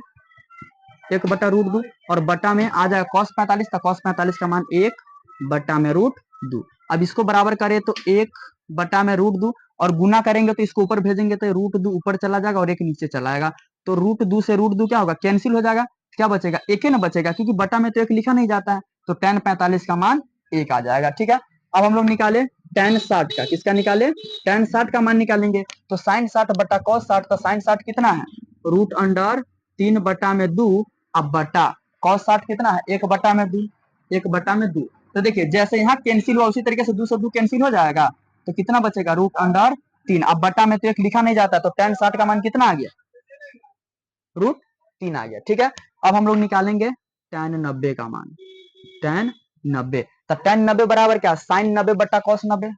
1/√2 और बटा में आ जाएगा cos 45। तो cos 45 का मान 1/√2। अब इसको बराबर करें तो 1/√2 और गुना करेंगे तो इसको ऊपर भेजेंगे तो √2 ऊपर चला जाएगा और 1 नीचे चला आएगा। तो √2 से √2 क्या होगा, कैंसिल हो जाएगा। क्या बचेगा, 1 ना बचेगा, क्योंकि बटा में तो 1 लिखा नहीं जाता है। तो tan 45 का मान 1 आ जाएगा, ठीक है। अब हम लोग निकाले tan 60 का, किसका निकाले, tan 60 का मान निकालेंगे। तो sin 60 बटा cos 60, तो sin 60 कितना है, √3 बटा में 2, अब बटा cos 60 कितना है, 1/2, 1/2। तो देखिए जैसे यहाँ कैंसिल हुआ उसी तरीके से 2 से 2 कैंसिल हो जाएगा, तो कितना बचेगा, √3। अब बटा में तो 1 लिखा नहीं जाता, तो tan 60 का मान कितना आ गया, √3 आ गया, ठीक है। अब हम लोग निकालेंगे tan 90 का मान, tan 90। तो tan 90 बराबर क्या, sin 90 बटा cos 90।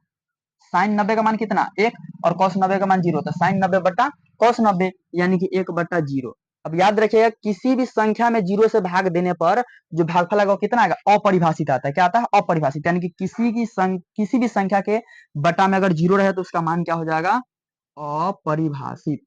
sin 90 का मान कितना, 1 और cos 90 का मान 0। तो sin 90 बटा cos 90 यानी कि 1/0। अब याद रखिएगा किसी भी संख्या में 0 से भाग देने पर जो भागफल आएगा वो कितना आएगा, अपरिभाषित आता है। क्या आता है, अपरिभाषित, यानी कि किसी भी संख्या के बटा में अगर 0 रहे तो उसका मान क्या हो जाएगा, अपरिभाषित,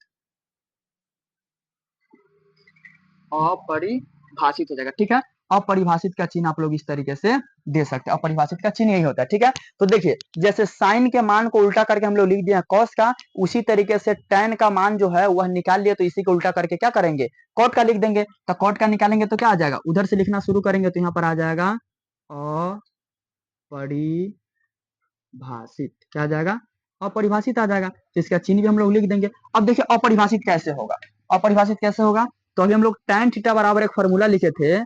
अपरिभाषित हो जाएगा, ठीक है। अपरिभाषित का चिन्ह आप लोग इस तरीके से दे सकते हैं, अपरिभाषित का चिन्ह यही होता है, ठीक है। तो देखिए जैसे साइन के मान को उल्टा करके हम लोग लिख दिए कॉस का, उसी तरीके से tan का मान जो है वह निकाल लिए, तो इसी को उल्टा करके क्या करेंगे, कॉट का लिख देंगे। तो कॉट का निकालेंगे तो क्या आ जाएगा, उधर से लिखना शुरू करेंगे तो यहाँ पर आ जाएगा अपरिभाषित, क्या आ जाएगा, अपरिभाषित आ जाएगा। तो इसका चिन्ह भी हम लोग लिख देंगे। अब देखिए अपरिभाषित कैसे होगा, अपरिभाषित कैसे होगा, तो अभी हम लोग tan थीटा बराबर एक फॉर्मूला लिखे थे,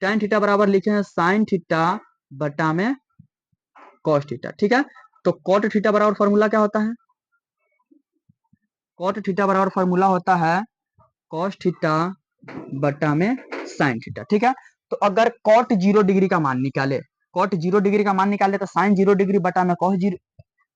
tan थीटा बराबर लिखे हैं sin थीटा बटा में cos थीटा, ठीक है। तो cot थीटा बराबर फॉर्मूला क्या होता है, cot थीटा बराबर फॉर्मूला होता है cos थीटा बटा में sin थीटा, ठीक है। तो अगर cot 0 डिग्री का मान निकाले, cot 0 डिग्री का मान निकाले तो sin 0 डिग्री बटा में cos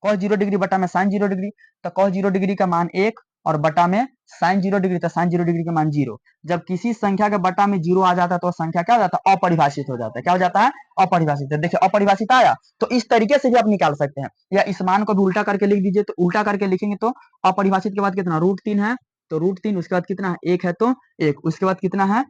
0 डिग्री बटा में sin 0 डिग्री। तो cos 0 डिग्री का मान 1 और बटा में sin 0 डिग्री, तो sin 0 डिग्री का मान 0। जब किसी संख्या के बटा में 0 आ जाता है तो संख्या क्या हो जाता है, अपरिभाषित हो जाता है। क्या हो जाता है, अपरिभाषित। देखिए अपरिभाषित आया, तो इस तरीके से भी आप निकाल सकते हैं, या इस मान को भी उल्टा करके लिख दीजिए। तो उल्टा करके लिखेंगे तो अपरिभाषित के बाद कितना, √3 है, तो √3, उसके बाद कितना है, 1 है तो 1, उसके बाद कितना है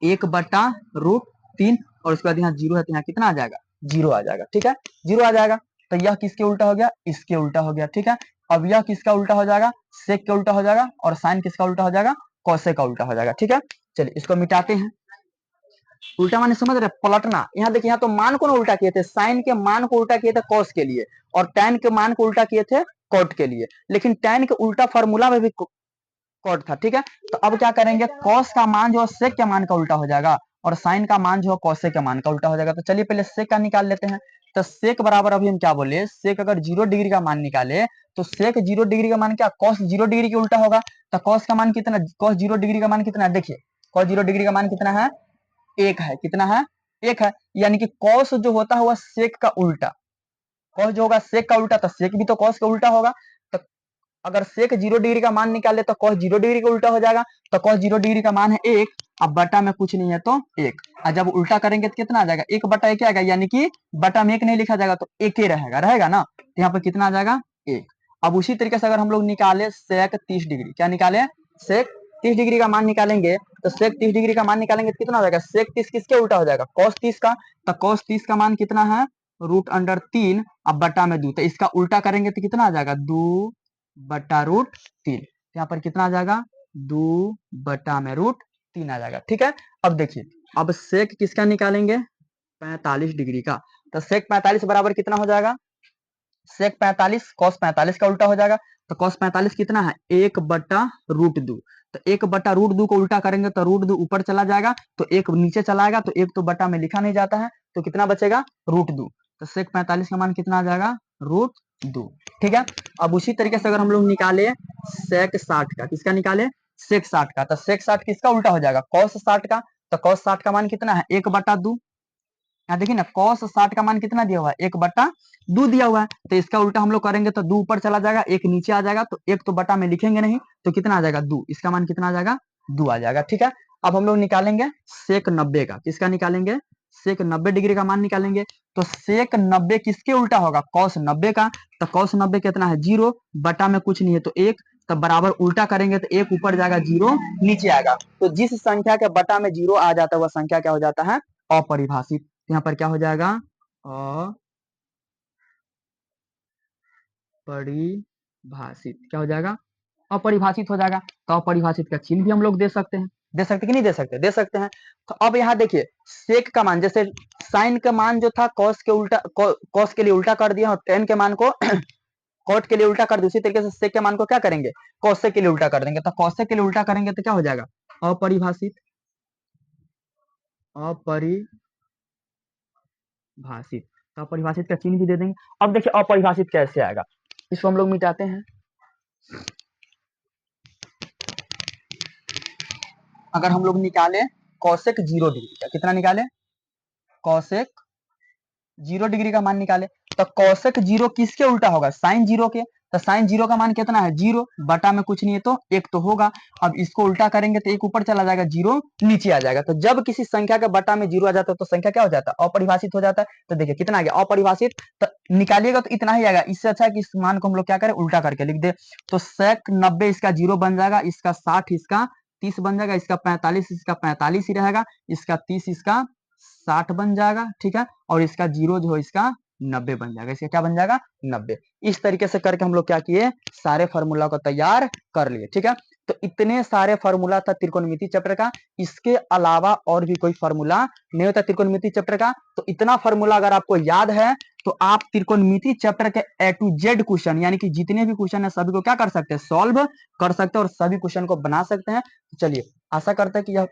1/√3 और उसके बाद यहाँ 0 है तो यहाँ कितना आ जाएगा, 0 आ जाएगा, ठीक है, 0 आ जाएगा। तो यह किसके उल्टा हो गया, इसके उल्टा हो गया, ठीक है। अब यह किसका उल्टा हो जाएगा, सेक के उल्टा हो जाएगा, और साइन किसका उल्टा हो जाएगा, कौसे का उल्टा हो जाएगा, ठीक है। चलिए इसको मिटाते हैं। उल्टा माने समझ रहे, पलटना। यहाँ देखिए यहाँ तो मान को ना उल्टा किए थे, साइन के मान को उल्टा किए थे कॉस के लिए, और टैन के मान को उल्टा किए थे कॉट के लिए, लेकिन टैन के उल्टा फॉर्मूला में भी कॉट था, ठीक है। तो अब क्या करेंगे, कॉस का मान जो सेक के मान का उल्टा हो जाएगा, और साइन का मान जो है कॉसेक के मान का उल्टा हो जाएगा। तो चलिए पहले सेक का निकाल लेते हैं। तो सेक बराबर अभी हम क्या बोले, सेक अगर 0 डिग्री का मान निकाले तो सेक 0 डिग्री का मान क्या, कॉस 0 डिग्री के उल्टा होगा। तो कॉस का मान कितना, कॉस 0 डिग्री का मान कितना है, देखिए कॉस 0 डिग्री का मान कितना है, 1 है। कितना है, 1 है। यानी कि कॉस जो होता है वह सेक का उल्टा, कॉस जो होगा सेक का उल्टा, तो सेक भी तो कॉस का उल्टा होगा। तो अगर सेक 0 डिग्री का मान निकाले तो कॉस 0 डिग्री का उल्टा हो जाएगा। तो कॉस 0 डिग्री का मान है 1, अब बटा में कुछ नहीं है तो 1, और जब उल्टा करेंगे तो कितना आ जाएगा, 1 बटा 1 आएगा, यानी कि बटा में 1 नहीं लिखा जाएगा तो 1 ही रहेगा, रहेगा ना। तो यहाँ पर कितना आ जाएगा, 1। अब उसी तरीके से अगर हम लोग निकाले सेक 30 डिग्री, क्या निकाले, सेक 30 डिग्री का मान निकालेंगे। तो सेक 30 डिग्री का मान निकालेंगे तो कितना हो जाएगा, सेक 30 किसके उल्टा हो जाएगा, कॉस 30 का। तो कॉस 30 का मान कितना है, √3, अब बटा में 2, तो इसका उल्टा करेंगे तो कितना आ जाएगा, 2 बटा √3। यहाँ पर कितना आ जाएगा, 2 बटा में √3 आ जाएगा। ठीक है, अब देखिए, अब सेक किसका निकालेंगे, 45 डिग्री का। तो सेक 45 बराबर कितना हो जाएगा, सेक 45 कॉस 45 का उल्टा हो जाएगा। तो कॉस 45 कितना है, 1 बटा √2। तो 1 बटा √2 को उल्टा करेंगे तो √2 ऊपर चला जाएगा, तो 1 नीचे चला आएगा, तो 1 तो बटा में लिखा नहीं जाता है, तो कितना बचेगा, √2। तो सेक 45 का मान कितना आ जाएगा, √2। ठीक है, अब उसी तरीके से अगर हम लोग निकाले सेक 60 का, किसका निकाले, सेक 60 का। तो सेक 60 किसका उल्टा हो जाएगा, कॉस 60 का। तो कॉस 60 का मान कितना है, 1 बटा 2। यहाँ देखिए ना, कॉस 60 का मान कितना दिया हुआ है, 1 बटा 2 दिया हुआ है। तो इसका उल्टा हम लोग करेंगे तो 2 ऊपर चला जाएगा, 1 नीचे आ जाएगा, तो 1 तो बटा में लिखेंगे नहीं, तो कितना आ जाएगा, 2। इसका मान कितना आ जाएगा, 2 आ जाएगा। ठीक है, अब हम लोग निकालेंगे सेक 90 का, किसका निकालेंगे, सेक 90 डिग्री का मान निकालेंगे। तो सेक 90 किसके उल्टा होगा, कॉस 90 का। तो कॉस 90 कितना है, 0, बटा में कुछ नहीं है तो 1, तब बराबर उल्टा करेंगे तो 1 ऊपर जाएगा, 0 नीचे आएगा। तो जिस संख्या के बटा में 0 आ जाता है वह संख्या क्या हो जाता है, अपरिभाषित। यहाँ पर क्या हो जाएगा, अपरिभाषित, क्या हो जाएगा, अपरिभाषित हो जाएगा। तो अपरिभाषित का चिन्ह भी हम लोग दे सकते हैं, दे सकते कि नहीं दे सकते, दे सकते हैं। तो अब यहाँ देखिए सेक का मान, जैसे साइन का मान जो था कॉस के उल्टा, कॉस के लिए उल्टा कर दिया, और टेन के मान को कॉट के लिए उल्टा कर दिया। उसी तरीके से सेक के मान को क्या करेंगे, कॉसेक के लिए उल्टा कर देंगे। तो कॉसेक के लिए उल्टा करेंगे तो क्या हो जाएगा, अपरिभाषित, अपरिभाषित। तो अपरिभाषित का चिन्ह भी दे देंगे। अब देखिए अपरिभाषित कैसे आएगा, इसको हम लोग मिटाते हैं। अगर हम लोग निकाले कॉसेक 0 डिग्री का, कितना निकाले, कॉसेक 0 डिग्री का मान निकाले। तो कॉसेक 0 किसके उल्टा होगा, साइन 0 के। तो साइन 0 का मान कितना है, 0, बटा में कुछ नहीं है तो 1 तो होगा। अब इसको उल्टा करेंगे तो 1 ऊपर चला जाएगा, 0 नीचे आ जाएगा। तो जब किसी संख्या के बटा में 0 आ जाता है तो संख्या क्या हो जाता है, अपरिभाषित हो जाता है। तो देखिए कितना आ गया, अपरिभाषित। तो निकालिएगा तो इतना ही आएगा, इससे अच्छा है कि इस मान को हम लोग क्या करें, उल्टा करके लिख दे। तो सेक 90 इसका 0 बन जाएगा, इसका 60 इसका 30 बन जाएगा, इसका 45 इसका 45 ही रहेगा, इसका 30 इसका 60 बन जाएगा। ठीक है, और इसका 0 जो है इसका 90 बन जाएगा, इसका क्या बन जाएगा, 90। इस तरीके से करके हम लोग क्या किए, सारे फार्मूला को तैयार कर लिए। ठीक है, तो इतने सारे फार्मूला था त्रिकोणमिति चैप्टर का। इसके अलावा और भी कोई फार्मूला नहीं होता त्रिकोणमिति चैप्टर का। तो इतना फार्मूला अगर आपको याद है तो आप त्रिकोणमिति चैप्टर के A to Z क्वेश्चन, यानी कि जितने भी क्वेश्चन है सभी को क्या कर सकते हैं, सॉल्व कर सकते हैं और सभी क्वेश्चन को बना सकते हैं। तो चलिए आशा करते हैं कि यह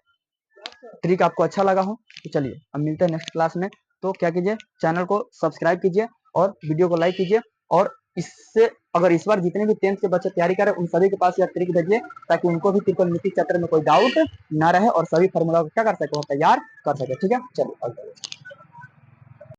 ट्रिक आपको अच्छा लगा हो। तो चलिए अब मिलते हैं नेक्स्ट क्लास में। तो क्या कीजिए, चैनल को सब्सक्राइब कीजिए और वीडियो को लाइक कीजिए, और इससे अगर इस बार जितने भी 10th के बच्चे तैयारी करें उन सभी के पास यह ट्रिक भेजिए, ताकि उनको भी त्रिकोणमिति चैप्टर में कोई डाउट ना रहे और सभी फार्मूला को क्या कर सके, वो तैयार कर सके। ठीक है, चलिए।